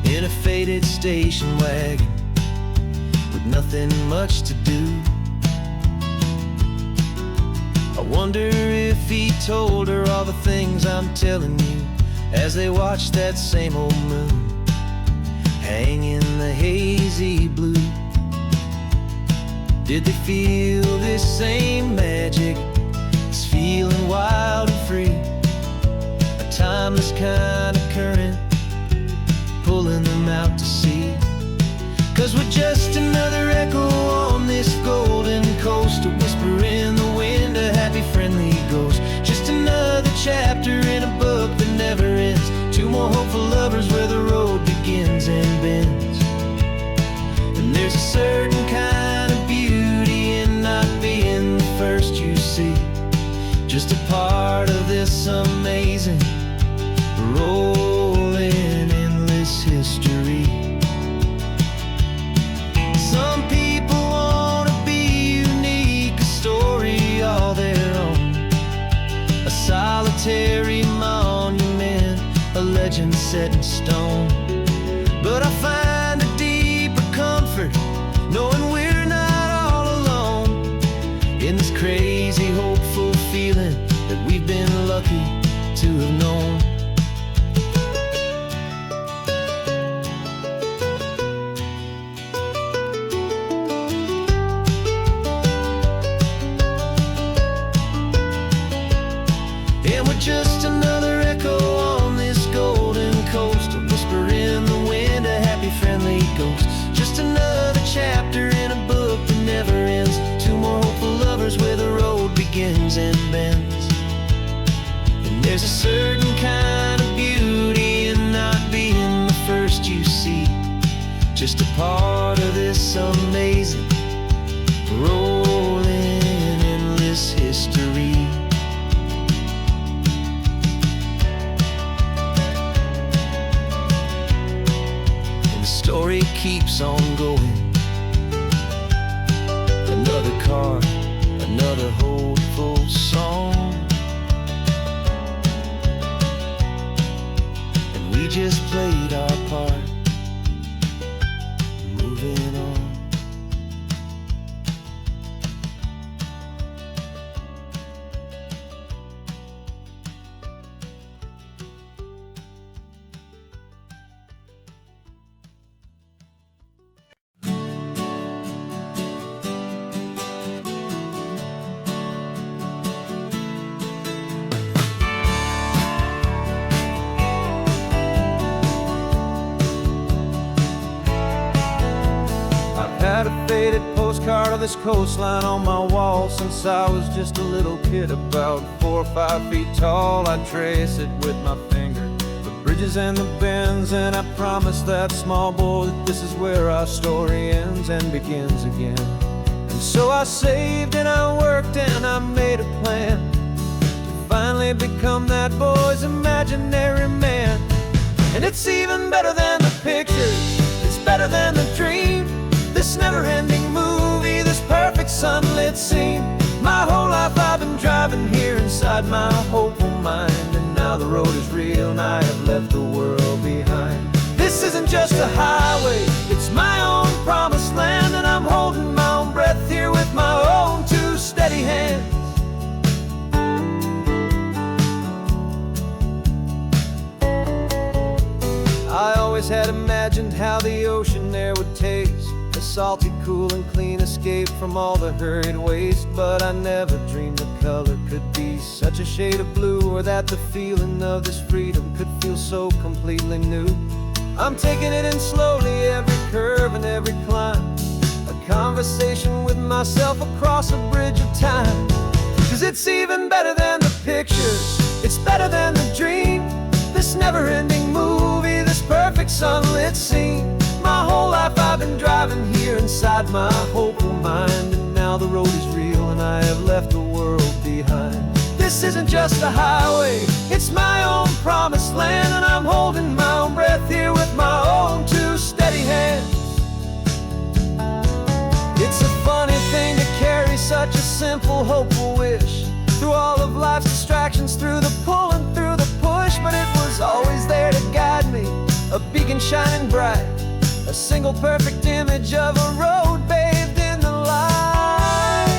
in a faded station wagon with nothing much to do. I wonder if he told her all the things I'm telling you as they watched that same old moon hang in the hazy blue. Did they feel this same magic, this feeling wild and free, a timeless kind of current pulling them out to sea? 'Cause we're just another echo on this golden coast, a whisper in the wind, a happy friendly ghost. Just another chapter in a book that never ends, two more hopeful lovers where the road begins and bends. And there's a certain kind of beauty in not being the first you see, just a part of this amazing, rolling, endless history. Some people want to be unique, a story all their own, a solitary monument, a legend set in stone. But I find a deeper comfort knowing we're not all alone in this crazy, hopeful feeling that we've been lucky to have known. And we're just another echo on this golden coast, a whisper in the wind, a happy friendly ghost. Just another chapter in a book that never ends, two more hopeful lovers where the road begins and bends. And there's a certain kind of beauty in not being the first you see, just a part of this amazing, rolling, endless history. Story keeps on going. Another card, another hopeful song, and we just played our part, moving laminated postcard of this coastline on my wall since I was just a little kid, about 4 or 5 feet tall. I trace it with my finger, the bridges and the bends, and I promise that small boy that this is where our story ends and begins again. And so I saved and I worked and I made a plan to finally become that boy's imaginary man. And it's even better than the pictures, it's better than the dream, this never-ending movie, this perfect sunlit scene. My whole life I've been driving here inside my hopeful mind, and now the road is real and I have left the world behind. This isn't just a highway, it's my own promised land, and I'm holding my own breath here with my own 2 steady hands. I always had imagined how the ocean air would taste, a salty, cool and clean escape from all the hurried waste. But I never dreamed the color could be such a shade of blue, or that the feeling of this freedom could feel so completely new. I'm taking it in slowly, every curve and every climb, a conversation with myself across a bridge of time. 'Cause it's even better than the pictures, it's better than the dream, this never-ending movie, this perfect sunlit scene. My whole life I've been driving here inside my hopeful mind, and now the road is real and I have left the world behind. This isn't just a highway, it's my own promised land, and I'm holding my own breath here with my own 2 steady hands. It's a funny thing to carry such a simple, hopeful wish through all of life's distractions, through the pull and through the push, but it was always there to guide me, a beacon shining bright, a single perfect image of a road bathed in the light.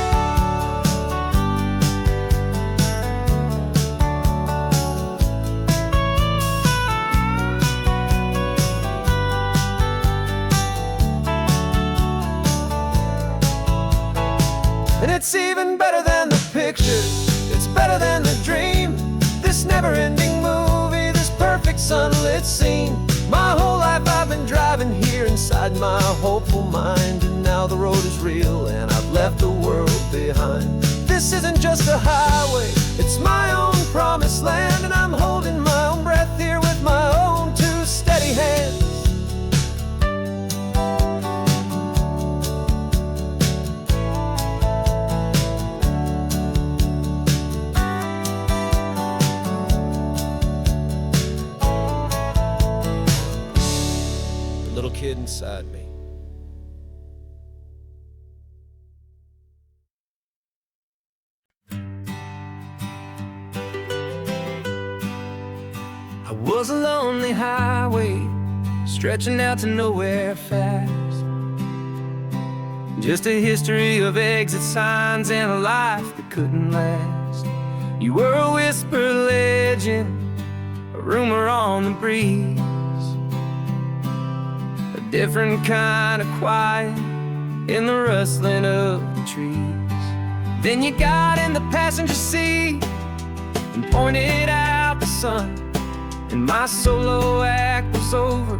And it's even better than the pictures, it's better than the dream, this never-ending movie, this perfect sunlit scene. My whole life I've been driving here inside my hopeful mind, and now the road is real and I've left the world behind. This isn't just a highway, it's my own promised land, and I'm holding my own breath here with my own 2 steady hands. Little kid inside me. I was a lonely highway, stretching out to nowhere fast. Just a history of exit signs and a life that couldn't last. You were a whisper legend, a rumor on the breeze, different kind of quiet in the rustling of the trees. Then you got in the passenger seat and pointed out the sun, and my solo act was over,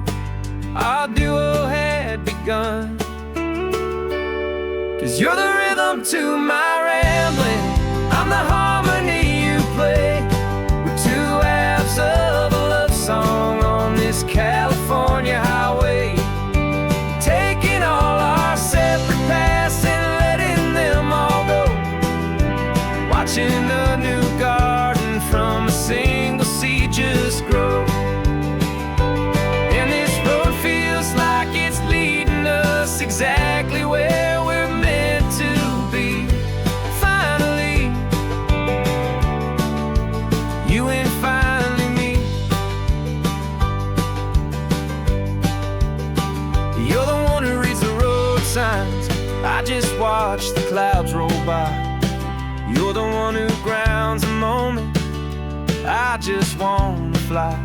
our duo had begun. 'Cause you're the rhythm to my rambling, I'm the harmony you play. We're 2 halves of a love song on this California highway, taking all our separate paths and letting them all go, watching a new garden from a single seed just grow. And this road feels like it's leading us exactly where we're meant to be. Finally, you and finally me. You're the one who reads the road signs, I just watch the clouds roll by. You're the one who grounds a moment, I just wanna fly.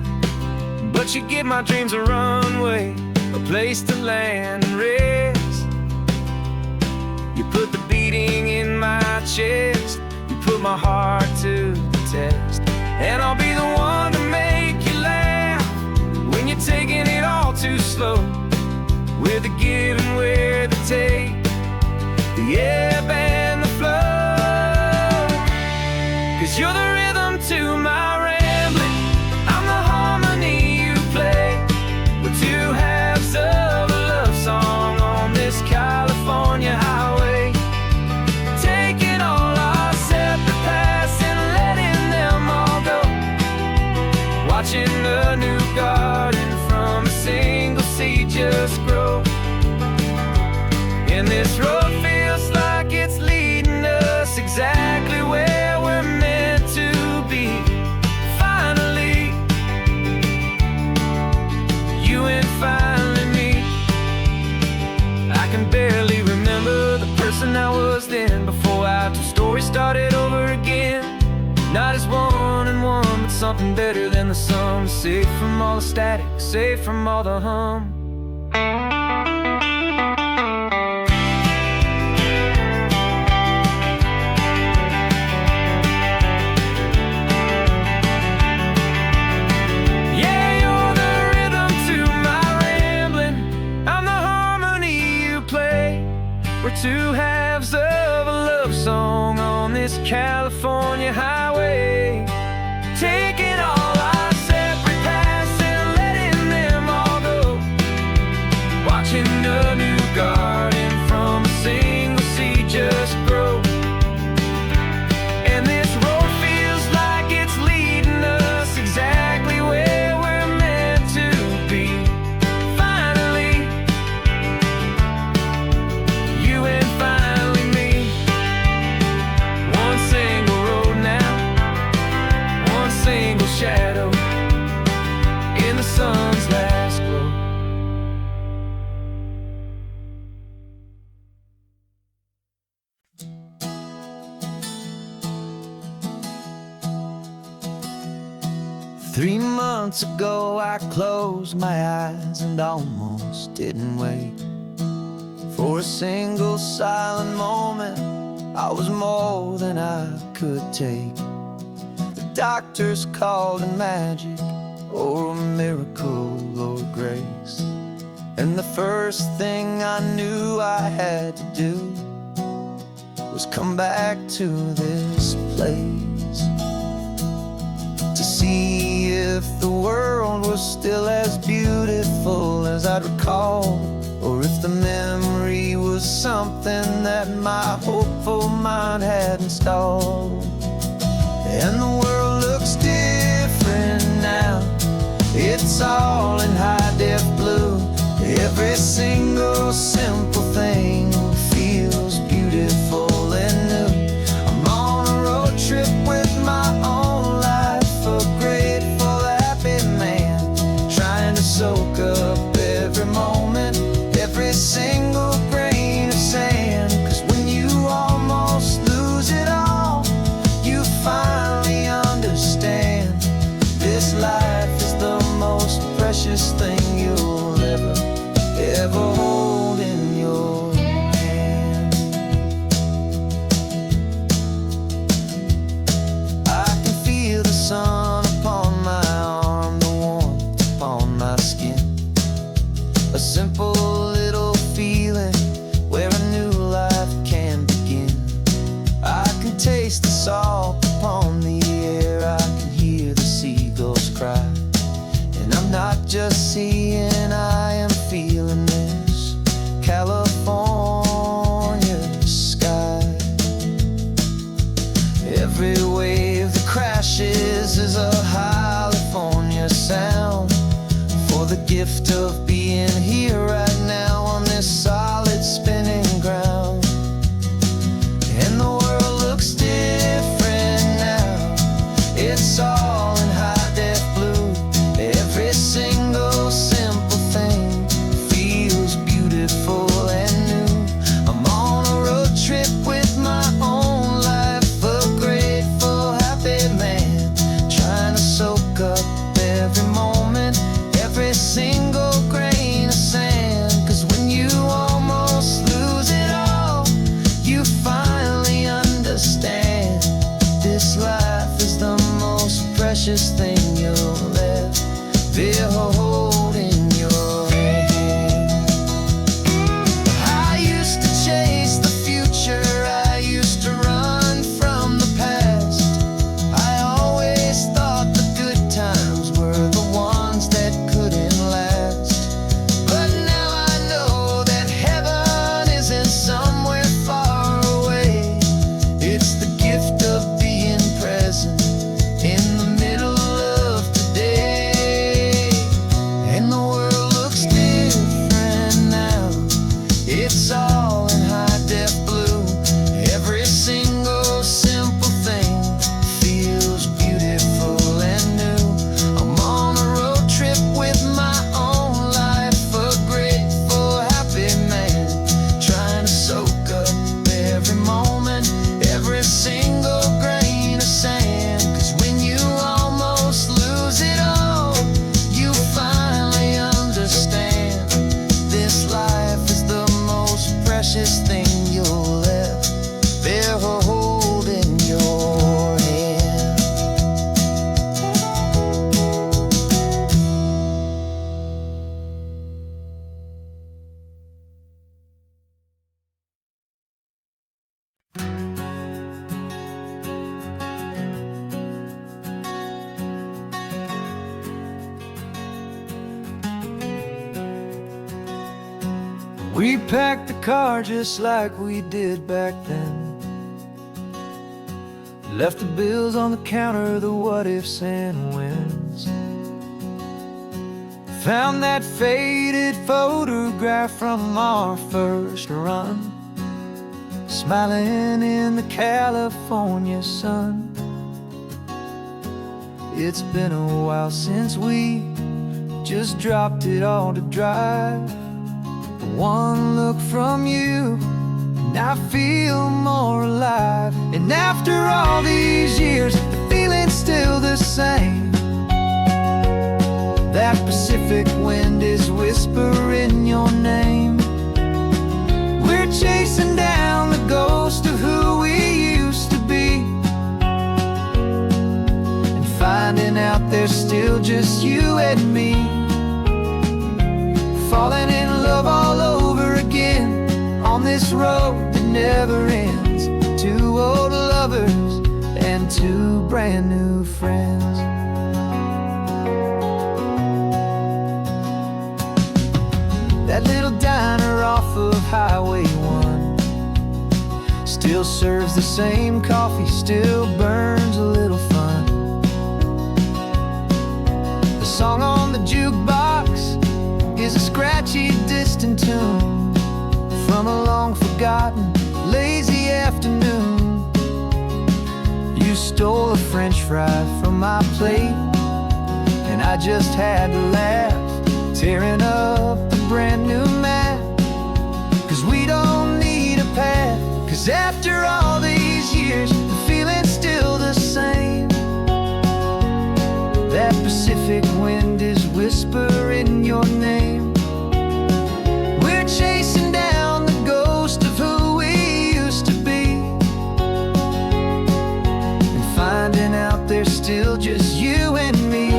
But you give my dreams a runway, a place to land and rest. You put the beating in my chest, you put my heart to the test. And I'll be the one to make you laugh when you're taking it all too slow. We're the give and we're the take, this road feels like it's leading us exactly where we're meant to be. Finally, you and finally me. I can barely remember the person I was then, before our two stories started over again. Not as one and one, but something better than the sum. Safe from all the static, safe from all the hum. Yeah, you're the rhythm to my rambling. I'm the harmony you play. We're two halves of a love song on this California highway, taking all our separate paths and letting them all go, watching a new garden from a single seed just grow. And this road feels like it's leading us exactly where we're meant to be. Finally, you and finally me. One single road now, one single shadow in the sun's last glow. 3 months ago I closed my eyes and almost didn't wait for a single silent moment. I was more than I could take. The doctors called it magic, or a miracle, or grace. And the first thing I knew I had to do was come back to this place, to see if the world was still as beautiful as I'd recall, or if the memory was something that my hopeful mind had installed. And the world looks different now. It's all in high-def blue. Every single simple thing feels beautiful and new. I'm on a road trip with my own life, a grateful, happy man, trying to soak up every moment, every single grain of sand. 'Cause when you almost lose it all, you finally understand this life is the most precious thing you'll ever hold in your hand. I can feel the sun upon my arm, the warmth upon my skin, a simple little feeling where a new life can begin. I can taste the salt upon the air, I can hear the seagulls cry, and I'm not just seeing, I am feeling this California sky. Every wave that crashes is a California sound, for the gift of being here right now on this solid spinning ground. And the world looks different now. It's all in high-def blue. Every single simple thing feels beautiful and new. I'm on a road trip with my own life, a grateful, happy man, trying to soak up every moment, every single grain of sand. 'Cause when you almost lose it all, you finally understand this life is the most precious thing you'll ever hold in your hand. I used to chase the future, I used to run from the past. I always thought the good times were the ones that couldn't last. But now I know that heaven isn't somewhere far away. It's the gift of being present in the middle We packed the car just like we did back then. Left the bills on the counter, the what ifs and whens. Found that faded photograph from our first run, smiling in the California sun. It's been a while since we just dropped it all to drive. One look from you and I feel more alive. And after all these years, the feeling's still the same. That Pacific wind is whispering your name. We're chasing down the ghost of who we used to be, and finding out there's still just you and me. Falling in love all over again on this road that never ends. Two old lovers and two brand new friends. That little diner off of Highway 1 still serves the same coffee, still burns a little fun. The song on the jukebox is a scratchy, distant tune from a long forgotten, lazy afternoon. You stole a French fry from my plate, and I just had to laugh, tearing up the brand new map. Cause we don't need a path, cause after all these years, the feeling's still the same. That Pacific wind is whispering your name. We're chasing down the ghost of who we used to be, and finding out there's still just you and me.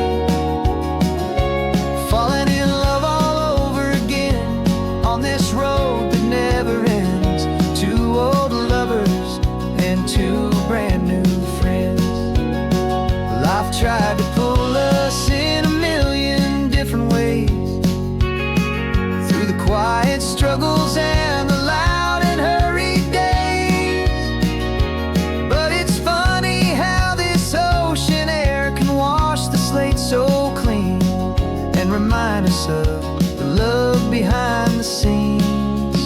Falling in love all over again on this road that never ends. Two old lovers and two brand new friends. Life tried to pull us in a million different ways, through the quiet struggles and the loud and hurried days. But it's funny how this ocean air can wash the slate so clean and remind us of the love behind the scenes.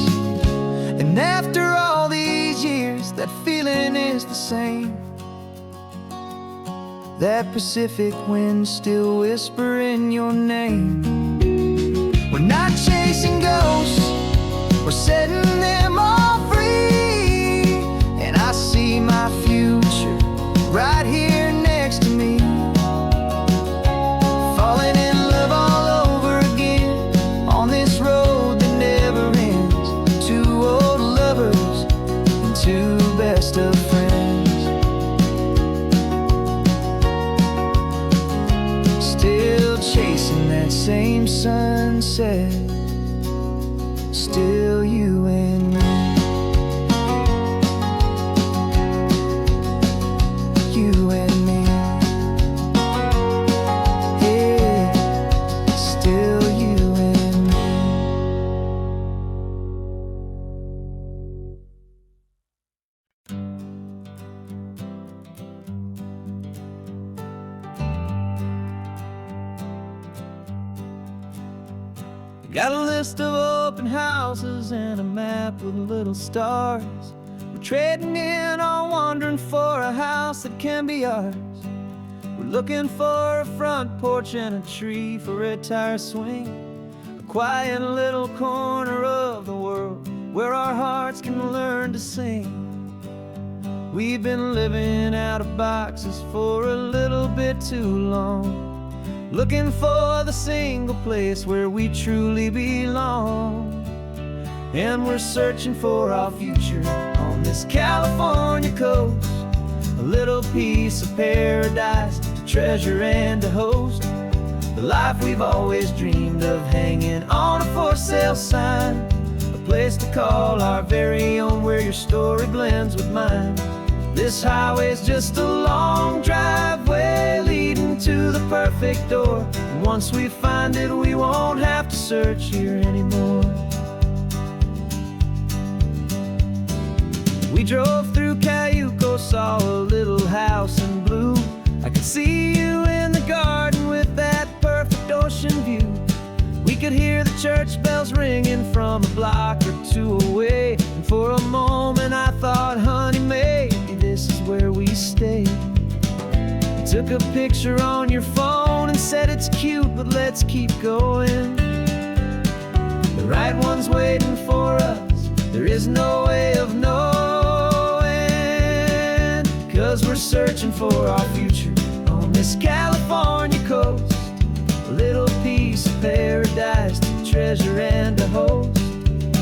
And after all these years, that feeling is the same. That Pacific wind still whispering your name. We're not chasing ghosts, we're setting them all free. And I see my future right here next to me. Falling in love all over again on this road that never ends. Two old lovers and two best of friends. Still chasing that same sunset, still you and me. You and me. Yeah, still you and me. Got a list of open houses and a map with little stars. We're trading in or wandering for a house that can be ours. We're looking for a front porch and a tree for a tire swing, a quiet little corner of the world where our hearts can learn to sing. We've been living out of boxes for a little bit too long, looking for the single place where we truly belong. And we're searching for our future on this California coast, a little piece of paradise to treasure and to host, the life we've always dreamed of, hanging on a for sale sign, a place to call our very own, where your story blends with mine. This highway's just a long driveway leading to the perfect door, and once we find it, we won't have to search here anymore. We drove through Cayuco, saw a little house in blue. I could see you in the garden with that perfect ocean view. We could hear the church bells ringing from a block or two away. And for a moment I thought, honey, maybe this is where we stay. You took a picture on your phone and said it's cute, but let's keep going. The right one's waiting for us, there is no way of knowing. 'Cause we're searching for our future on this California coast. A little piece of paradise to treasure and to host.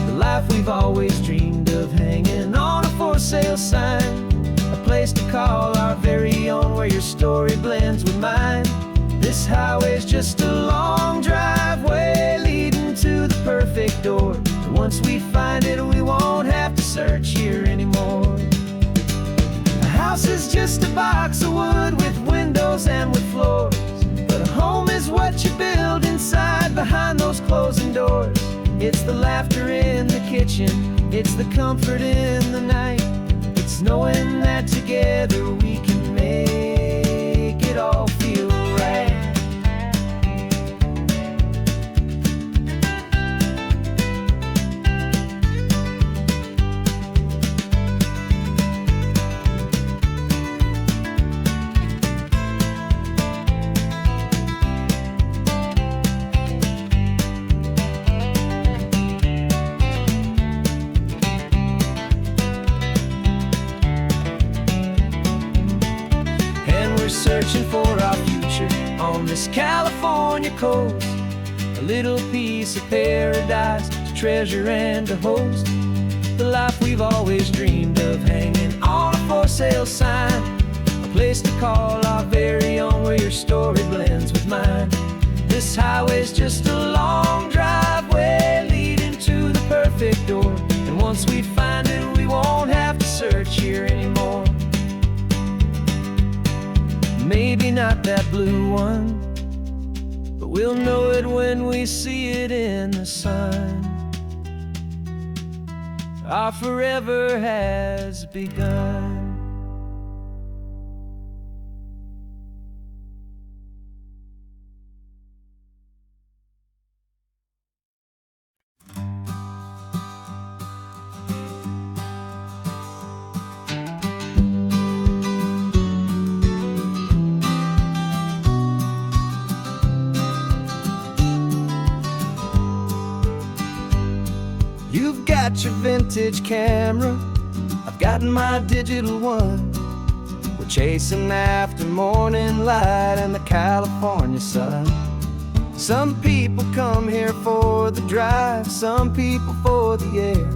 The life we've always dreamed of, hanging on a for sale sign. A place to call our very own, where your story blends with mine. This highway's just a long driveway leading to the perfect door. And once we find it, we won't have to search here anymore. A house is just a box of wood with windows and with floors. But a home is what you build inside behind those closing doors. It's the laughter in the kitchen, it's the comfort in the night. It's knowing that together we can make it all feel right. Searching for our future on this California coast. A little piece of paradise to treasure and to host. The life we've always dreamed of, hanging on a for sale sign. A place to call our very own, where your story blends with mine. This highway's just a long driveway leading to the perfect door. And once we find it, we won't have to search here anymore. Maybe not that blue one, but we'll know it when we see it in the sun. Our forever has begun. You've got your vintage camera, I've got my digital one. We're chasing after morning light and the California sun. Some people come here for the drive, some people for the air.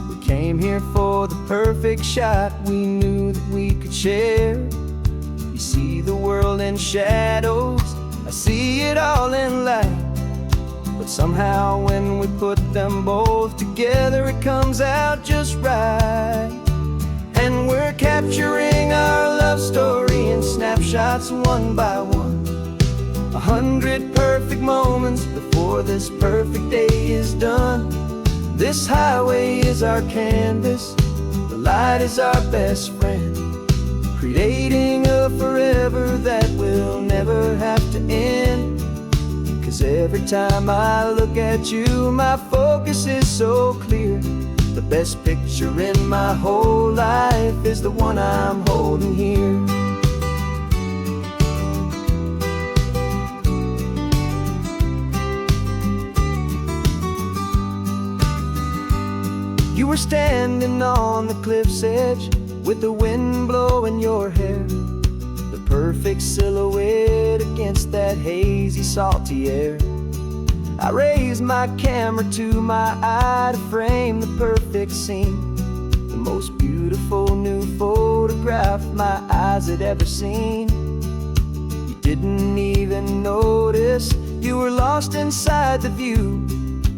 We came here for the perfect shot we knew that we could share. You see the world in shadows, I see it all in light. But somehow when we put them both together, it comes out just right. And we're capturing our love story in snapshots one by one. 100 perfect moments before this perfect day is done. This highway is our canvas, the light is our best friend, creating a forever that will never have to end. 'Cause every time I look at you, my focus is so clear. The best picture in my whole life is the one I'm holding here. You were standing on the cliff's edge with the wind blowing your hair, the perfect silhouette against that hazy, salty air. I raised my camera to my eye to frame the perfect scene, the most beautiful new photograph my eyes had ever seen. You didn't even notice you were lost inside the view,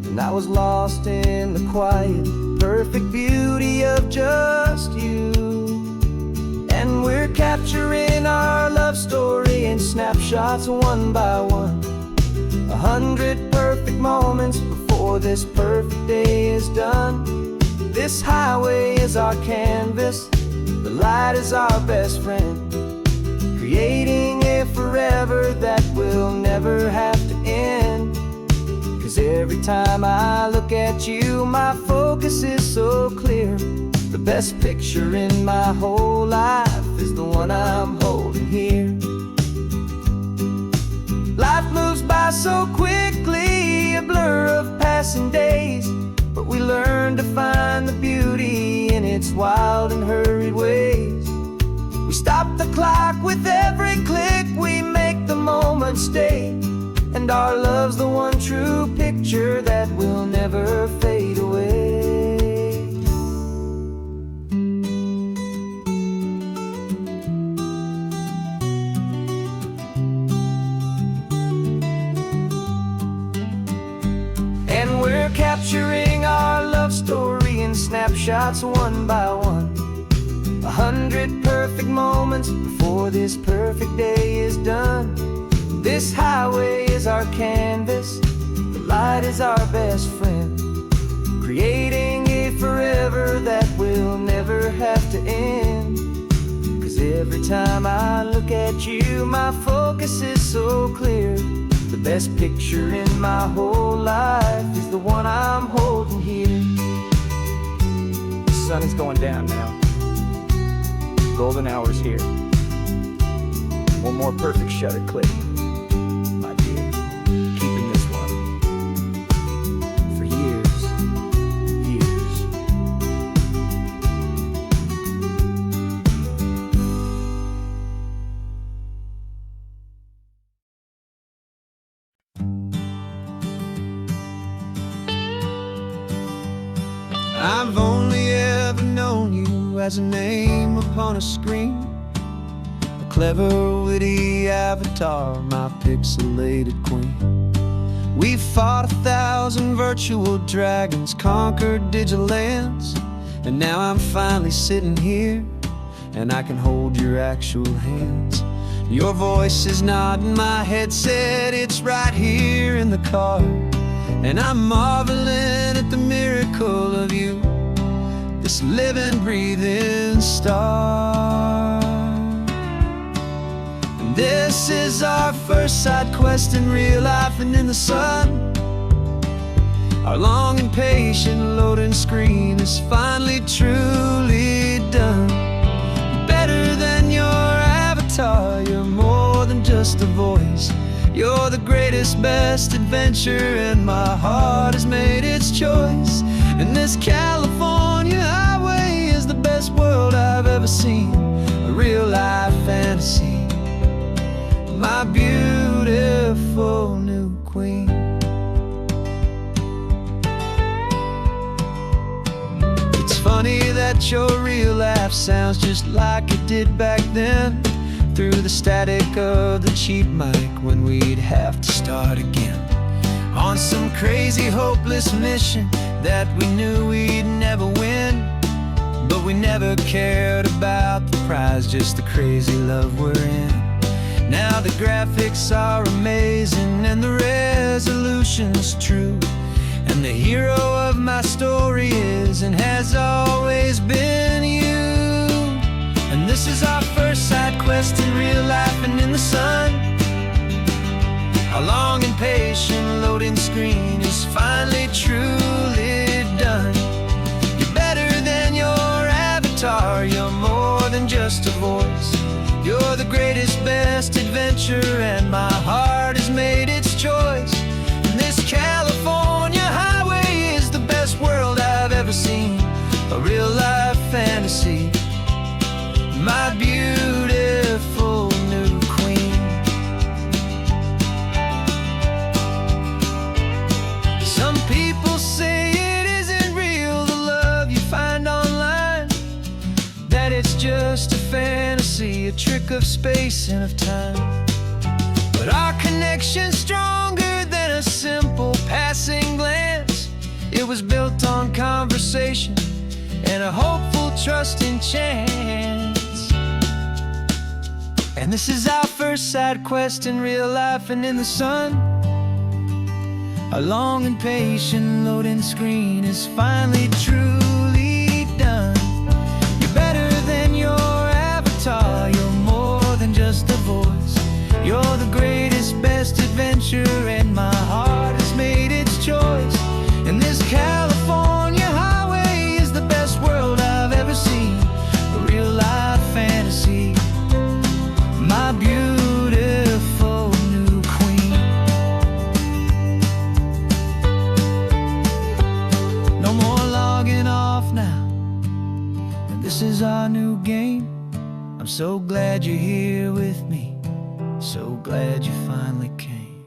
and I was lost in the quiet, perfect beauty of just you. And we're capturing our love story in snapshots one by one. 100 perfect moments before this perfect day is done. This highway is our canvas, the light is our best friend, creating a forever that will never have to end. 'Cause every time I look at you, my focus is so clear. The best picture in my whole life is the one I'm holding here. Life moves by so quickly, a blur of passing days, but we learn to find the beauty in its wild and hurried ways. We stop the clock with every click, we make the moment stay, and our love's the one true picture that will never fade away. And we're capturing our love story in snapshots one by one. 100 perfect moments before this perfect day is done. This highway is our canvas, the light is our best friend, creating a forever that will never have to end. 'Cause every time I look at you, my focus is so clear. The best picture in my whole life is the one I'm holding here. The sun is going down now. Golden hour's here. One more perfect shutter click, my dear. Keeping this one for years, years. I've only ever known you as a name upon a screen, a clever, witty avatar, my pixelated queen. We fought 1,000 virtual dragons, conquered digital lands, and now I'm finally sitting here, and I can hold your actual hands. Your voice is not in my headset, it's right here in the car, and I'm marveling at the miracle of you, this living, breathing star. And this is our first side quest in real life and in the sun. Our long and patient loading screen is finally truly done. Better than your avatar, you're more than just a voice. You're the greatest, best adventure, and my heart has made its choice. And this California highway is the best world I've ever seen, a real life fantasy, my beautiful new queen. It's funny that your real life sounds just like it did back then, through the static of the cheap mic when we'd have to start again, on some crazy hopeless mission that we knew we'd never win. But we never cared about the prize, just the crazy love we're in. Now the graphics are amazing and the resolution's true, and the hero of my story is and has always been you. And this is our first side quest in real life and in the sun. Our long and patient loading screen is finally truly done. You're better than your avatar, you're more than just a voice. You're the greatest, best adventure, and my heart has made its choice. And this California highway is the best world I've ever seen, a real life fantasy, my beautiful new queen. Some people say it isn't real, the love you find online, that it's just a fantasy, a trick of space and of time. But our connection's stronger than a simple passing glance. It was built on conversation and a hopeful, trusting chance. And this is our first side quest in real life and in the sun. Our long and patient loading screen is finally truly This is our new game. I'm so glad you're here with me. So glad you finally came.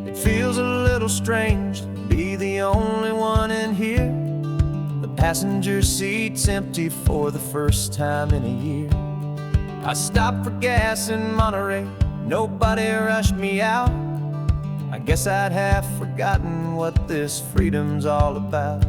It feels a little strange to be the only one in here. The passenger seat's empty for the first time in a year. I stopped for gas in Monterey, nobody rushed me out. I guess I'd have forgotten what this freedom's all about.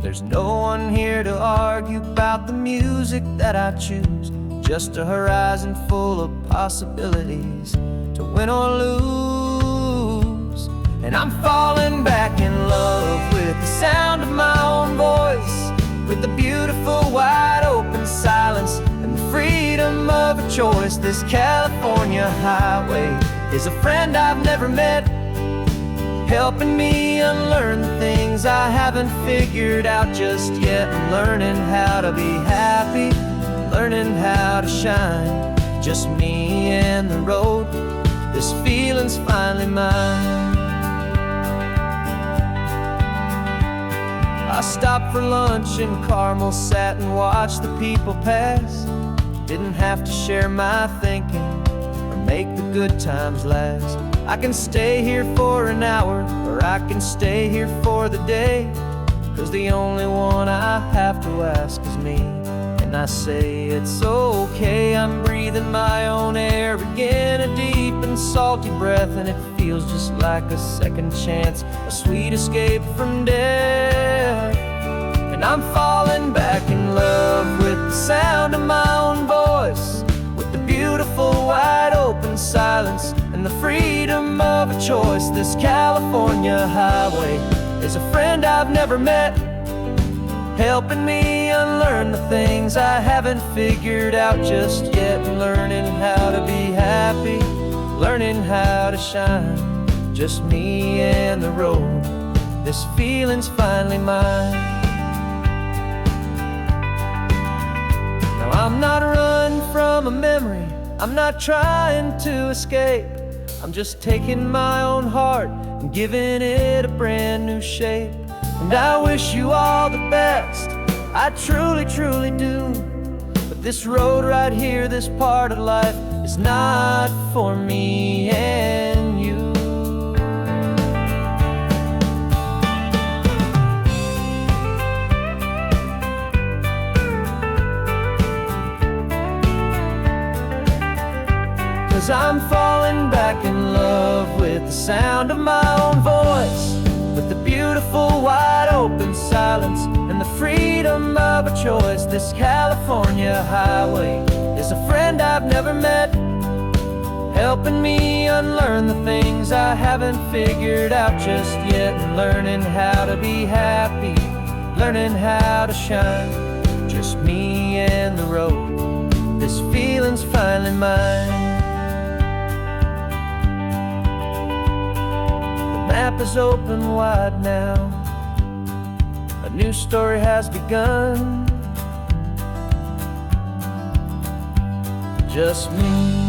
There's no one here to argue about the music that I choose, just a horizon full of possibilities to win or lose. And I'm falling back in love with the sound of my own voice, with the beautiful wide open silence and the freedom of a choice. This California highway is a friend I've never met, helping me unlearn the things I haven't figured out just yet. I'm learning how to be happy, learning how to shine, just me and the road. This feeling's finally mine. I stopped for lunch in Carmel, sat and watched the people pass. Didn't have to share my thinking or make the good times last. I can stay here for an hour, or I can stay here for the day, 'cause the only one I have to ask is me. And I say it's okay, I'm breathing my own air again, a deep and salty breath, and it feels just like a second chance, a sweet escape from death. And I'm falling back in love with the sound of my own voice, with the beautiful wide open silence and the freedom of a choice. This California highway is a friend I've never met, helping me unlearn the things I haven't figured out just yet. Learning how to be happy, learning how to shine, just me and the road. This feeling's finally mine. Now I'm not running from a memory, I'm not trying to escape. I'm just taking my own heart and giving it a brand new shape. And I wish you all the best, I truly, truly do. But this road right here, this part of life, is not for me and you. Cause I'm falling back in love with the sound of my own voice, with the beautiful wide open silence and the freedom of a choice. This California highway is a friend I've never met, helping me unlearn the things I haven't figured out just yet. And learning how to be happy, learning how to shine, just me and the road. This feeling's finally mine. The map is open wide now, a new story has begun, just me.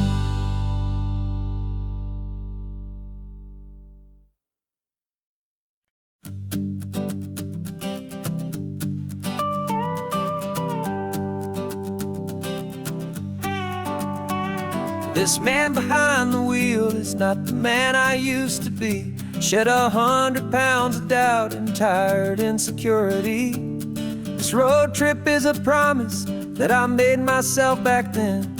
This man behind the wheel is not the man I used to be. Shed 100 pounds of doubt and tired insecurity. This road trip is a promise that I made myself back then,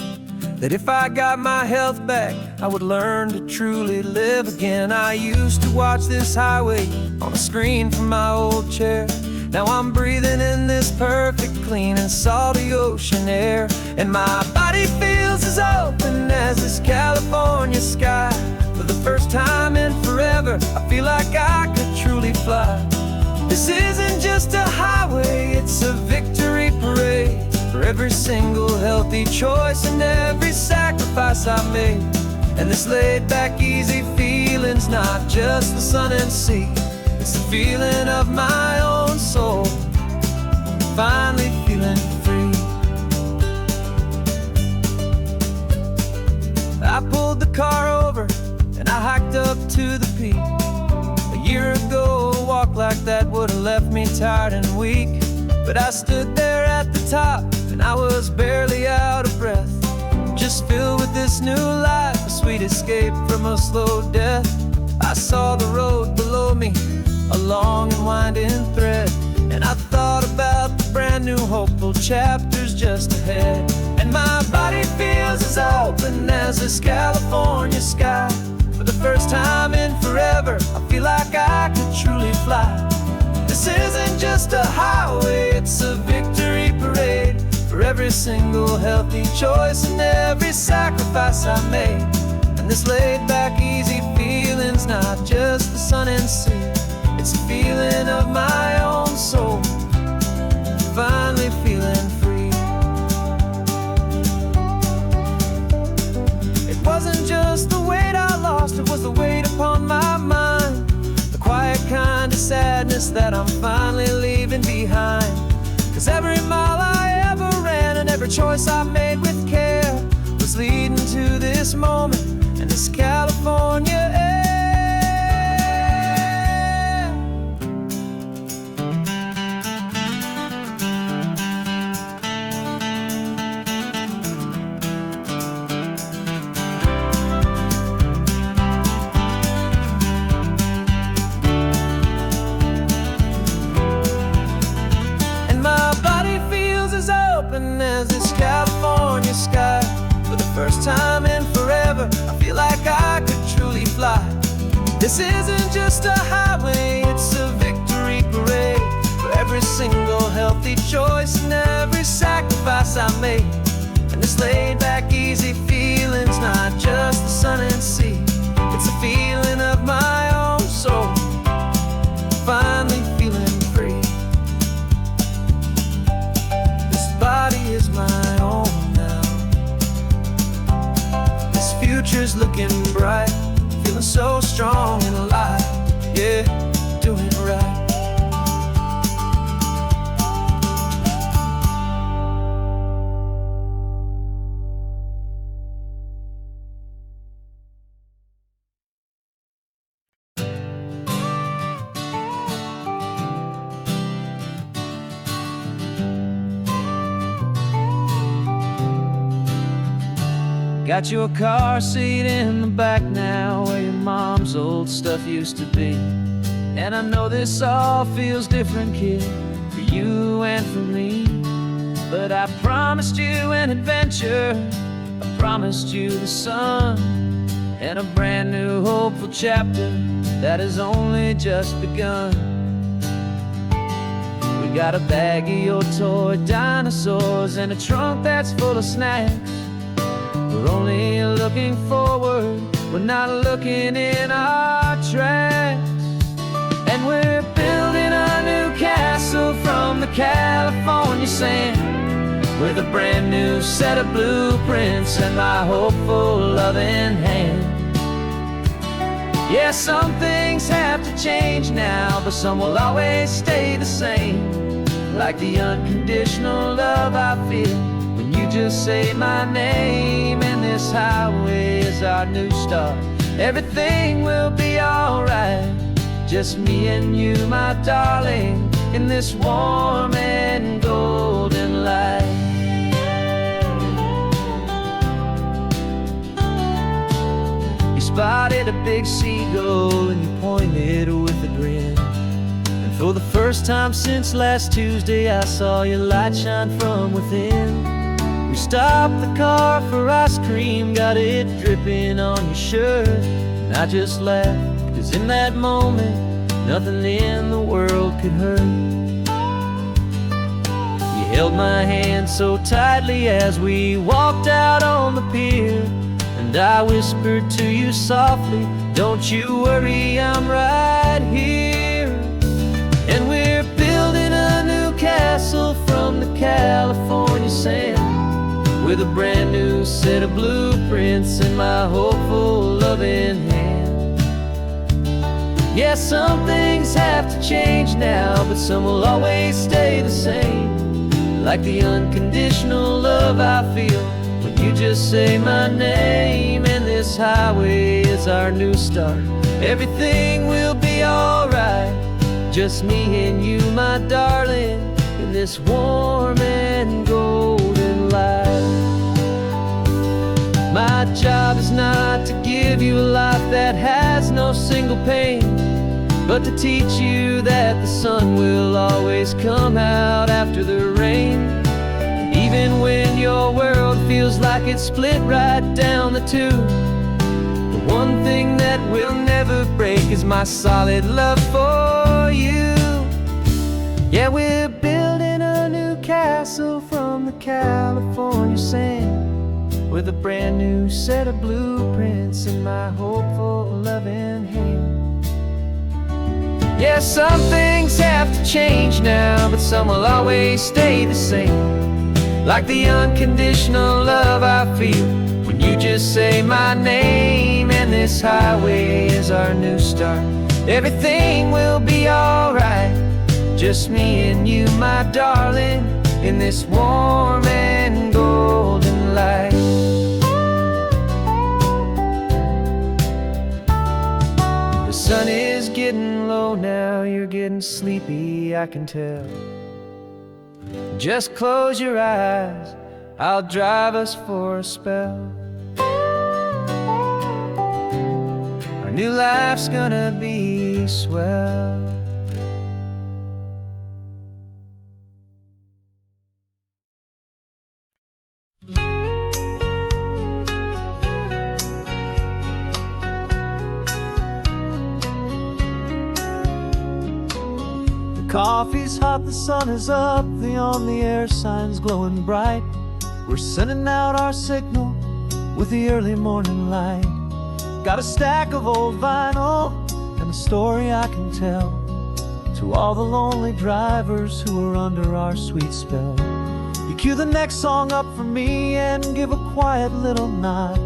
that if I got my health back, I would learn to truly live again. I used to watch this highway on a screen from my old chair. Now I'm breathing in this perfect, clean and salty ocean air. And my body feels as open as this California sky. For the first time in forever, I feel like I could truly fly. This isn't just a highway, it's a victory parade for every single healthy choice and every sacrifice I made. And this laid back, easy feeling's not just the sun and sea, it's the feeling of my own soul, finally feeling free. me tired and weak, but I stood there at the top and I was barely out of breath, just filled with this new life, a sweet escape from a slow death. I saw the road below me, a long and winding thread, and I thought about the brand new hopeful chapters just ahead. And my body feels as open as this California sky. For the first time in forever, I feel like I could truly fly. This isn't just a highway, it's a victory parade for every single healthy choice and every sacrifice I made. And this laid back easy feeling's not just the sun and sea, it's a feeling of my own soul, finally feeling free. It wasn't just the weight I lost, it was the weight upon my mind, the quiet kind of sadness that I'm finally leaving behind. 'Cause every mile I ever ran and every choice I made with care was leading to this moment and this California air. As this California sky, for the first time in forever, I feel like I could truly fly. This isn't just a highway, it's a victory parade for every single healthy choice and every sacrifice I made. And this laid back easy feeling's not just the sun and sea, it's a feeling of my own soul, finally feeling free. Body is my own now. This future's looking bright, feeling so strong and alive. Yeah, doing right. Got your car seat in the back now, where your mom's old stuff used to be. And I know this all feels different, kid, for you and for me. But I promised you an adventure, I promised you the sun, and a brand new hopeful chapter that has only just begun. We got a bag of your toy dinosaurs and a trunk that's full of snacks. We're only looking forward, we're not looking in our tracks. And we're building a new castle from the California sand, with a brand new set of blueprints and my hopeful loving hand. Yeah, some things have to change now, but some will always stay the same, like the unconditional love I feel when you just say my name. And this highway is our new start, everything will be alright, just me and you, my darling, in this warm and golden light. You spotted a big seagull and you pointed with a grin, and for the first time since last Tuesday I saw your light shine from within. We stopped the car for ice cream, got it dripping on your shirt, and I just laughed, 'cause in that moment nothing in the world could hurt. You held my hand so tightly as we walked out on the pier, and I whispered to you softly, don't you worry, I'm right here. And we're building a new castle from the California sand, with a brand new set of blueprints in my hopeful loving hand. Yeah, some things have to change now, but some will always stay the same, like the unconditional love I feel when you just say my name. And this highway is our new start, everything will be alright, Just me and you, my darling, in this warm and golden life. My job is not to give you a life that has no single pain, but to teach you that the sun will always come out after the rain. And even when your world feels like it's split right down the two, the one thing that will never break is my solid love for you. Yeah, we're building a new castle from the California sand, with a brand new set of blueprints in my hopeful, loving hand. Yeah, some things have to change now, but some will always stay the same. Like the unconditional love I feel when you just say my name. And this highway is our new start. Everything will be alright. Just me and you, my darling, in this warm and golden light. The sun is getting low now, you're getting sleepy, I can tell. Just close your eyes, I'll drive us for a spell. Our new life's gonna be swell. Coffee's hot, the sun is up, the on-the-air sign's glowing bright. We're sending out our signal with the early morning light. Got a stack of old vinyl and a story I can tell to all the lonely drivers who are under our sweet spell. You cue the next song up for me and give a quiet little nod.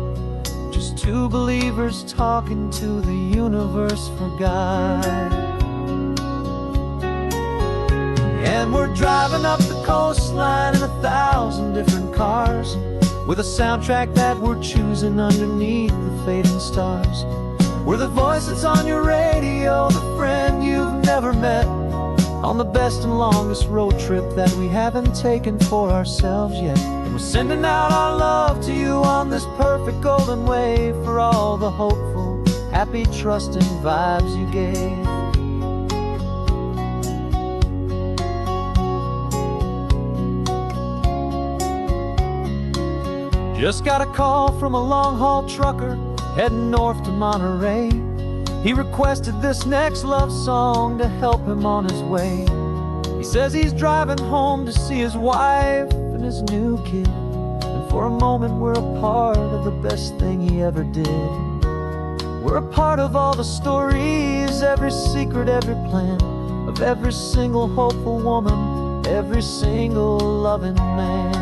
Just two believers talking to the universe for God. And we're driving up the coastline in 1,000 different cars, with a soundtrack that we're choosing underneath the fading stars. We're the voice that's on your radio, the friend you've never met, on the best and longest road trip that we haven't taken for ourselves yet. And we're sending out our love to you on this perfect golden wave, for all the hopeful, happy, trusting vibes you gave. Just got a call from a long-haul trucker heading north to Monterey. He requested this next love song to help him on his way. He says he's driving home to see his wife and his new kid, and for a moment we're a part of the best thing he ever did. We're a part of all the stories, every secret, every plan, of every single hopeful woman, every single loving man.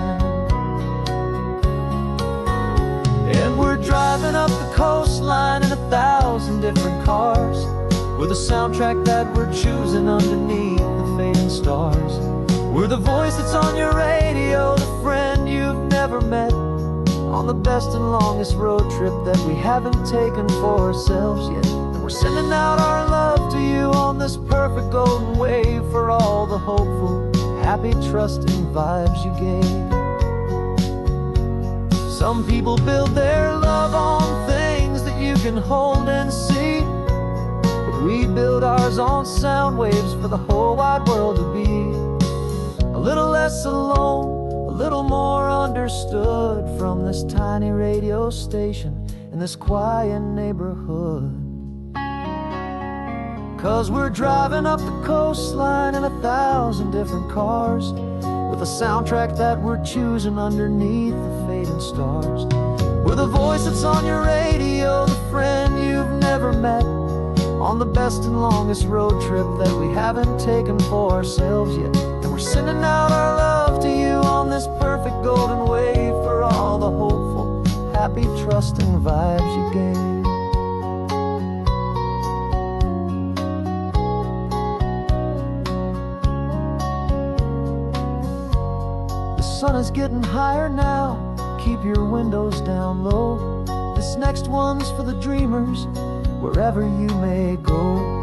And we're driving up the coastline in 1,000 different cars, with a soundtrack that we're choosing underneath the fading stars. We're the voice that's on your radio, the friend you've never met, on the best and longest road trip that we haven't taken for ourselves yet. And we're sending out our love to you on this perfect golden wave, for all the hopeful, happy, trusting vibes you gave. Some people build their love on things that you can hold and see, but we build ours on sound waves for the whole wide world to be a little less alone, a little more understood, from this tiny radio station in this quiet neighborhood. 'Cause we're driving up the coastline in 1,000 different cars, with a soundtrack that we're choosing underneath the fading stars. We're the voice that's on your radio, the friend you've never met, on the best and longest road trip that we haven't taken for ourselves yet. And we're sending out our love to you on this perfect golden wave, for all the hopeful, happy, trusting vibes you gave. The sun is getting higher now, keep your windows down low. This next one's for the dreamers, wherever you may go.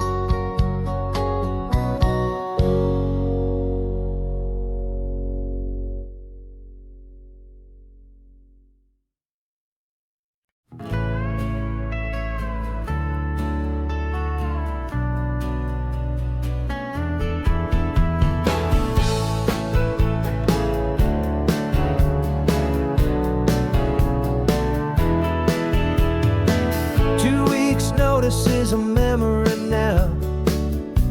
this is a memory now.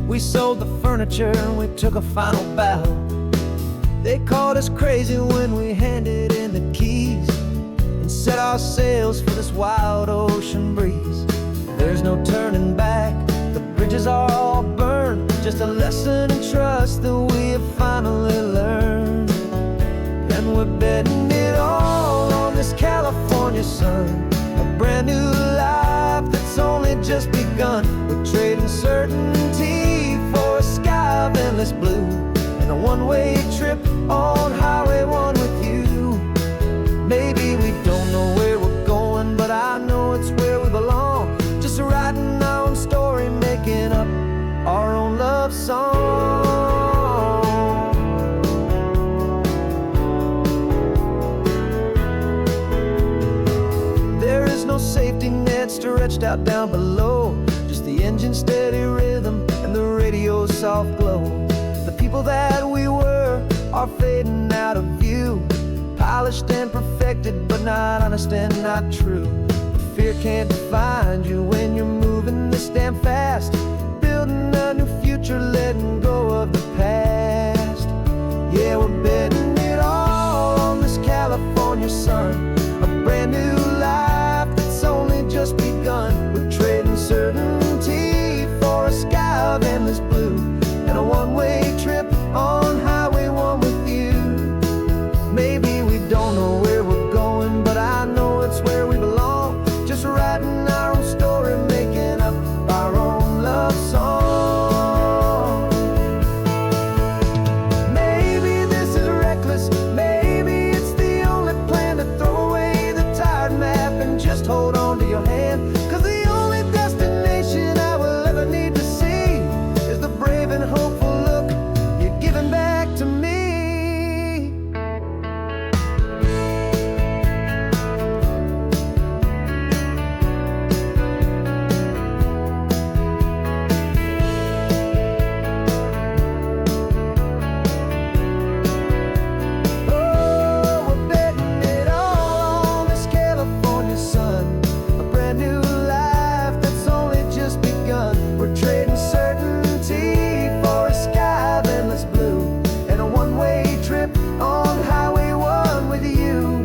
We sold the furniture and we took a final bow. They called us crazy when we handed in the keys and set our sails for this wild ocean breeze. There's no turning back, the bridges are all burned. Just a lesson in trust that we have finally learned. And we're betting it all on this California sun, a brand new life that's only just begun. We're trading certainty for a sky of endless blue, and a one-way trip on Highway 1 with you. Maybe we don't know where we're going, but I know it's where we belong. Just writing our own story, making up our own love song. There is no safety net stretched out down below, just the engine's steady rhythm and the radio's soft glow. The people that we were are fading out of view, polished and perfected, but not honest and not true. Fear can't define you when you're moving this damn fast, building a new future, letting go of the past. Yeah, we're betting it all on this California sun, a brand new life that's only just begun. We're trading certainty for a sky of endless blue, and a one-way trip on Highway 1 with you. Maybe we don't know where we're going, but I know it's where we belong. Just writing our own story, making up our own love song. Maybe this is reckless, maybe it's the only plan to throw away the tired map and just hold on to your hand. 'Cause the only destination I will ever need to see is the brave and hopeful look you're giving back to me. Oh, we're betting it all on this California sun, a brand new life that's only just begun. We're trading certainty for a sky of endless blue, and a one-way trip on Highway 1 with you.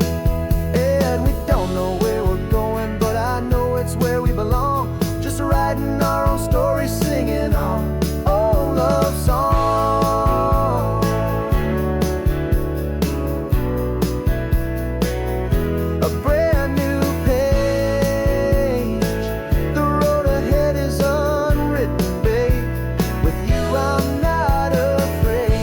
And we don't know where we're going, but I know it's where we belong. Just writing our own story, singing our own love song. A brand new page, the road ahead is unwritten, babe. With you I'm not afraid.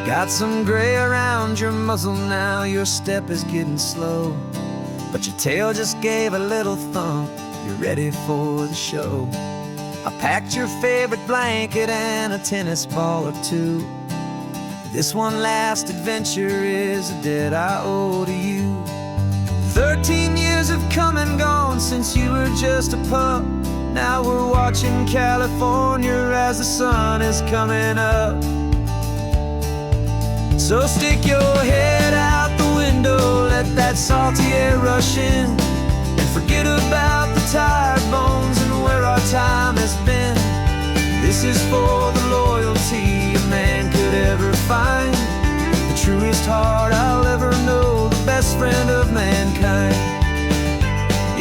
Got some gray around your muzzle now, your step is getting slow, but your tail just gave a little thump, you're ready for the show. I packed your favorite blanket and a tennis ball or two. This one last adventure is a debt I owe to you. 13 years have come and gone since you were just a pup. Now we're watching California as the sun is coming up. So stick your head out the window, let that salty air rush in, and forget about the tired bones and where our time has been. This is for the loyalty a man could ever find, the truest heart I'll ever know, the best friend of mankind.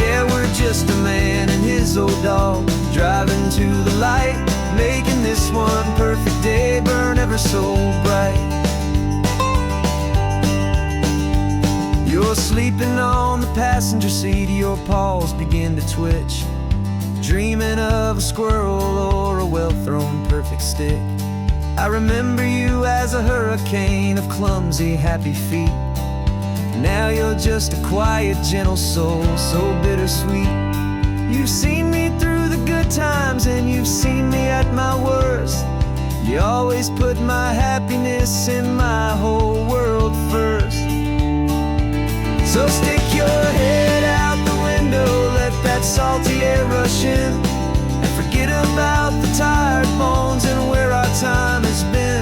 Yeah, we're just a man and his old dog, driving to the light, making this one perfect day burn ever so bright. You're sleeping on the passenger seat, your paws begin to twitch, dreaming of a squirrel or a well-thrown perfect stick. I remember you as a hurricane of clumsy, happy feet. Now you're just a quiet, gentle soul, so bittersweet. You've seen me through the good times and you've seen me at my worst. You always put my happiness in my whole world first. So stick your head out the window, let that salty air rush in, and forget about the tired bones and where our time has been.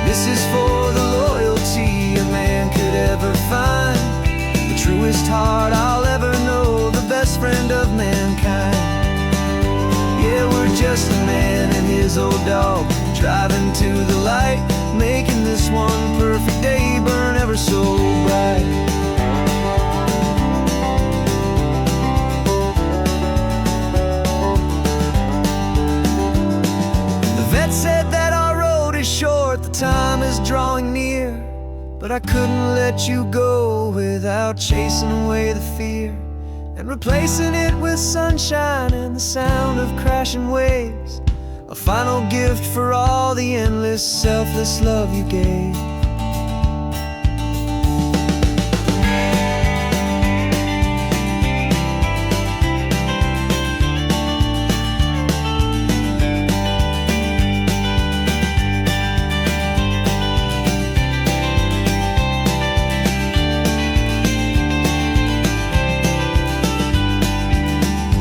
This is for the loyalty a man could ever find, the truest heart I'll ever know, the best friend of mankind. Yeah, we're just a man and his old dog, driving to the light, making this one perfect day burn ever so bright. The vet said that our road is short, the time is drawing near, but I couldn't let you go without chasing away the fear and replacing it with sunshine and the sound of crashing waves, a final gift for all the endless, selfless love you gave.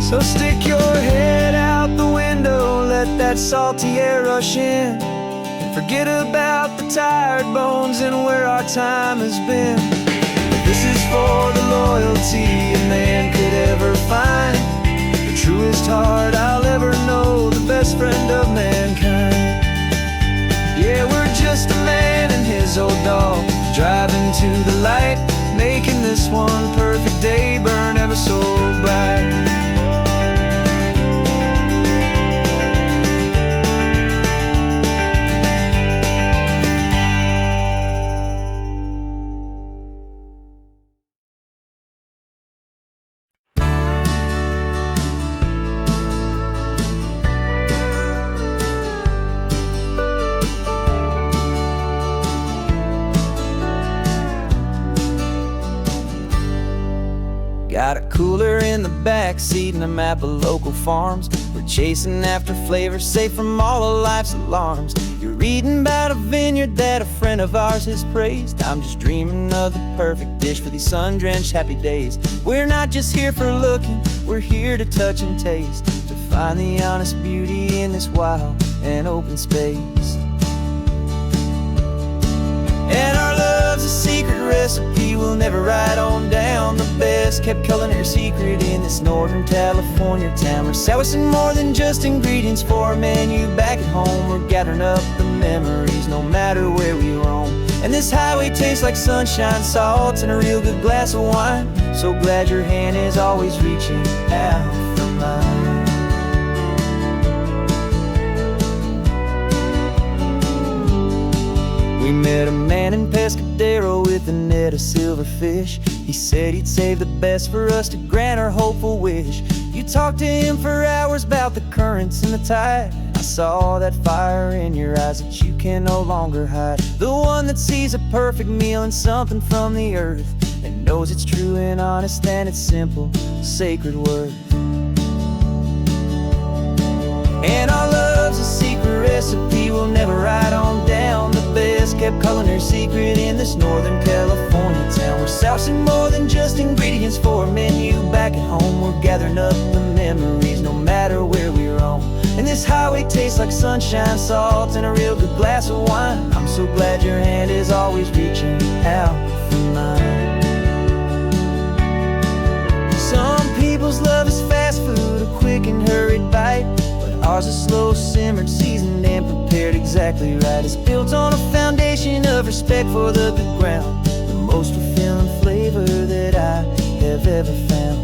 So stick your head out the window, let that salty air rush in, and forget about the tired bones and where our time has been. This is for the loyalty a man could ever find, the truest heart I'll ever know, the best friend of mankind. Yeah, we're just a man and his old dog, driving to the light, making this one perfect day burn ever so bright. Got a cooler in the back seat and a map of local farms. We're chasing after flavors safe from all of life's alarms. You're reading about a vineyard that a friend of ours has praised. I'm just dreaming of the perfect dish for these sun-drenched happy days. We're not just here for looking, we're here to touch and taste, to find the honest beauty in this wild and open space. And our love's a secret recipe we'll never write on down, the best kept culinary secret in this Northern California town. We're sourcing more than just ingredients for a menu back at home. We're gathering up the memories no matter where we roam. And this highway tastes like sunshine, salt, and a real good glass of wine. So glad your hand is always reaching out for mine. We met a man in Pescadero with a net of silverfish. He said he'd save the best for us to grant our hopeful wish. You talked to him for hours about the currents and the tide. I saw that fire in your eyes that you can no longer hide. The one that sees a perfect meal in something from the earth, and knows it's true and honest and it's simple, sacred worth. And our love's a secret recipe we'll never write on down, the best kept culinary secret in this Northern California town. We're sourcing more than just ingredients for a menu back at home. We're gathering up the memories no matter where we roam. And this highway tastes like sunshine, salt, and a real good glass of wine. I'm so glad your hand is always reaching out for mine. Some people's love is fast food, a quick and hurried bite, but ours is slow simmered, seasoned, and prepared exactly right. It's built on a foundation of respect for the good ground, the most fulfilling flavor that I have ever found.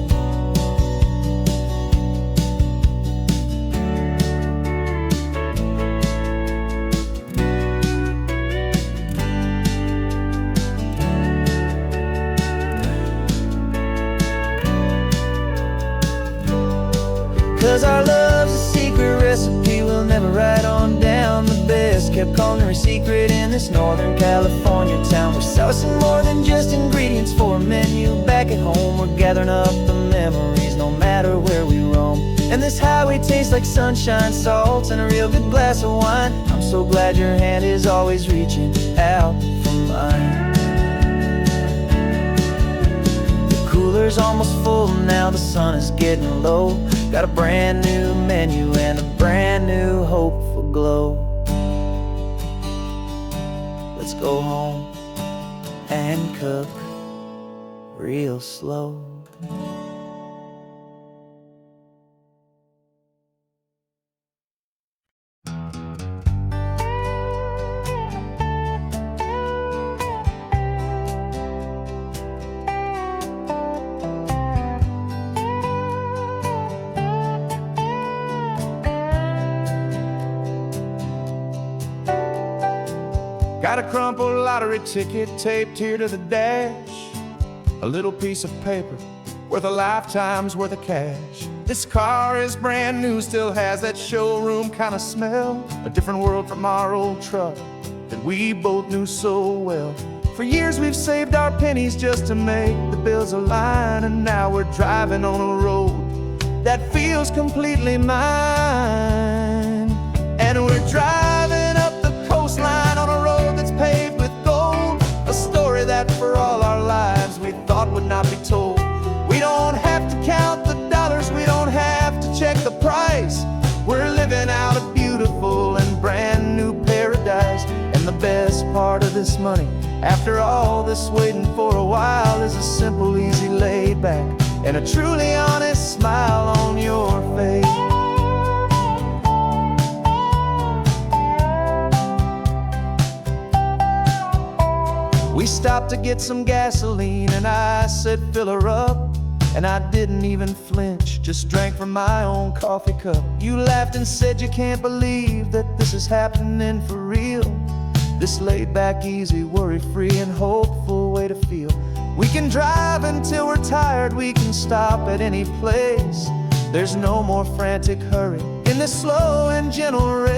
'Cause our love's a secret recipe we'll never write on down, the best kept culinary secret in this Northern California town. We're sourcing more than just ingredients for a menu back at home. We're gathering up the memories no matter where we roam. And this highway tastes like sunshine, salt, and a real good glass of wine. I'm so glad your hand is always reaching out for mine. cooler's almost full, now the sun is getting low. Got a brand new menu and a brand new hopeful glow. Let's go home and cook real slow. Got a crumpled lottery ticket taped here to the dash, a little piece of paper worth a lifetime's worth of cash. This car is brand new, still has that showroom kind of smell, a different world from our old truck that we both knew so well. For years we've saved our pennies just to make the bills align, and now we're driving on a road that feels completely mine. And we're driving up the coastline on a road that's paved with gold, a story that for all our lives we thought would not be told. We don't have to count the dollars, we don't have to check the price. We're living out a beautiful and brand new paradise. And the best part of this money, after all this waiting for a while, is a simple, easy, laid back and a truly honest smile on your face. We stopped to get some gasoline and I said fill her up, and I didn't even flinch, just drank from my own coffee cup. You laughed and said you can't believe that this is happening for real. This laid back, easy, worry-free and hopeful way to feel. We can drive until we're tired, we can stop at any place. There's no more frantic hurry in this slow and gentle race.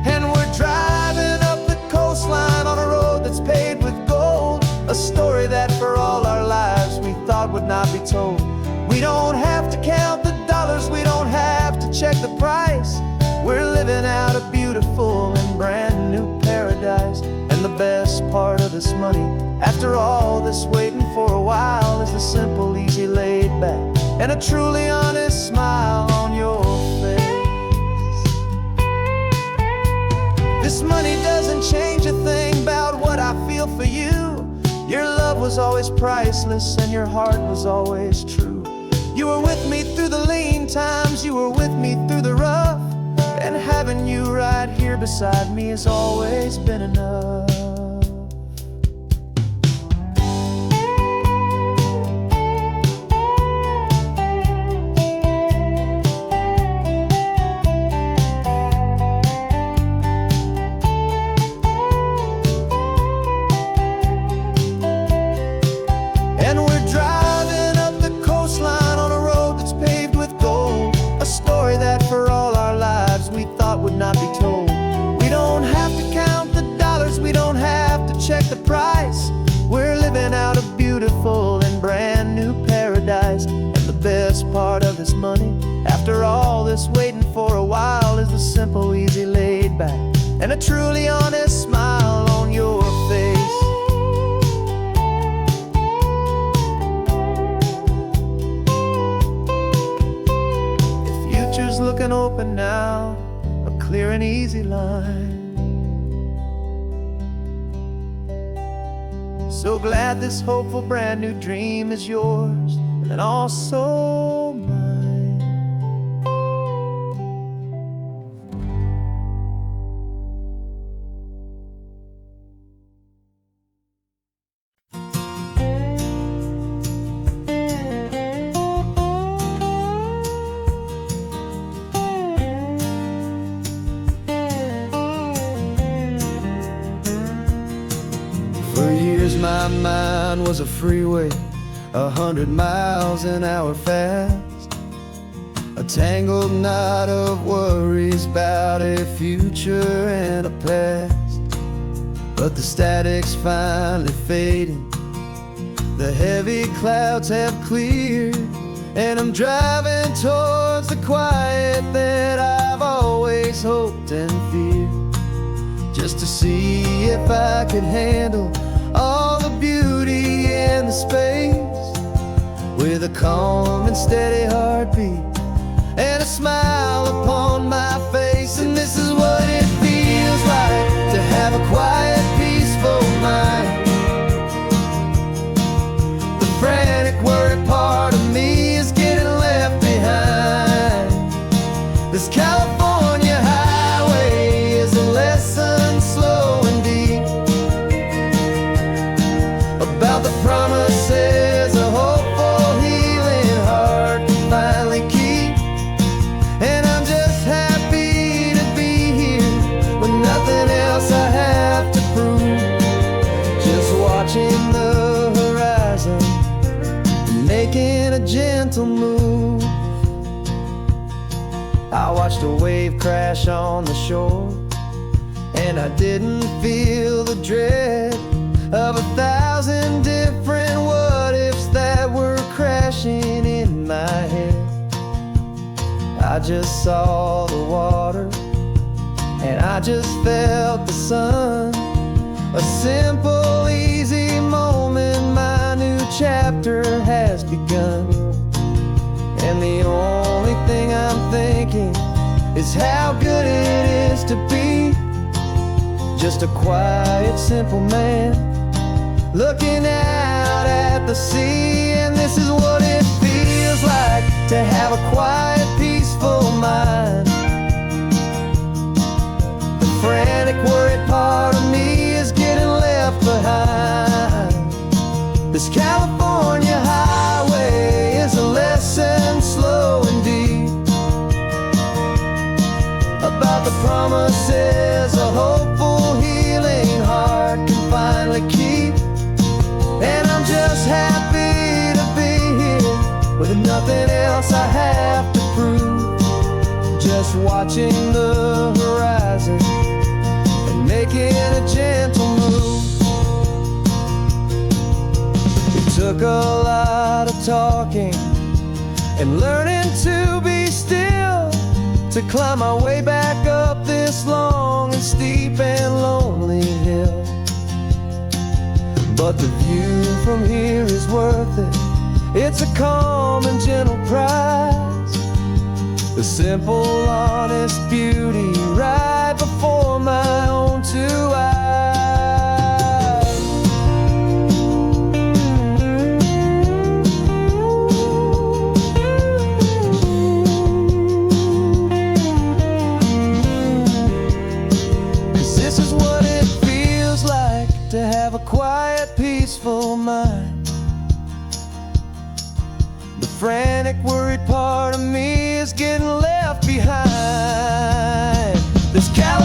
And we're driving up the coastline on a road that's paved with gold, a story that for all our lives we thought would not be told. We don't have to count the dollars, we don't have to check the price. We're living out a beautiful and brand new paradise. And the best part of this money, after all this waiting for a while, is the simple, easy, laid back and a truly honest smile on your face. This money doesn't change a thing about what I feel for you. Your love was always priceless and your heart was always true. You were with me through the lean times, you were with me through the rough, and having you right here beside me has always been enough. And we're driving up the coastline on a road that's paved with gold, a story that for all our lives we thought would not be told. We don't have to count the dollars, we don't have to check the price. We're living out a beautiful and brand new paradise. And the best part of this money, after all this waiting for a while, is the simple, easy, laid back and a truly honest smile on your face. The future's looking open now, a clear and easy line. So glad this hopeful brand new dream is yours and also mine. For years my mind was a freeway, 100 miles an hour fast, a tangled knot of worries about a future and a past. But the static's finally fading, the heavy clouds have cleared, and I'm driving towards the quiet that I've always hoped and feared, just to see if I could handle all the beauty and the space with a calm and steady heartbeat and a smile upon my face. And this is what it feels like to have a quiet, peaceful mind. The frantic, worried part of me is getting left behind. This California highway is a lesson slow and deep about the promises a hopeful, healing heart can finally keep. And I'm just happy to be here with nothing else I have to prove. Just watching the horizon, making a gentle move. I watched a wave crash on the shore, and I didn't feel the dread of 1,000 different what-ifs that were crashing in my head. I just saw the water, and I just felt the sun. A simple, easy moment, my new chapter has begun. And the only thing I'm thinking is how good it is to be just a quiet, simple man looking out at the sea. And this is what it feels like to have a quiet, peaceful mind. The frantic, worried part of me is getting left behind. This California highway is a lesson slow and deep about the promises a hopeful, healing heart can finally keep. And I'm just happy to be here with nothing else I have to prove. Just watching the horizon and making a gentle move. It took a lot of talking and learning to be still to climb my way back up this long and steep and lonely hill. But the view from here is worth it. It's a calm and gentle prize. The simple, honest beauty right before my own two eyes. 'Cause this is what it feels like to have a quiet, peaceful mind. The frantic, worried part of me is getting left behind. This California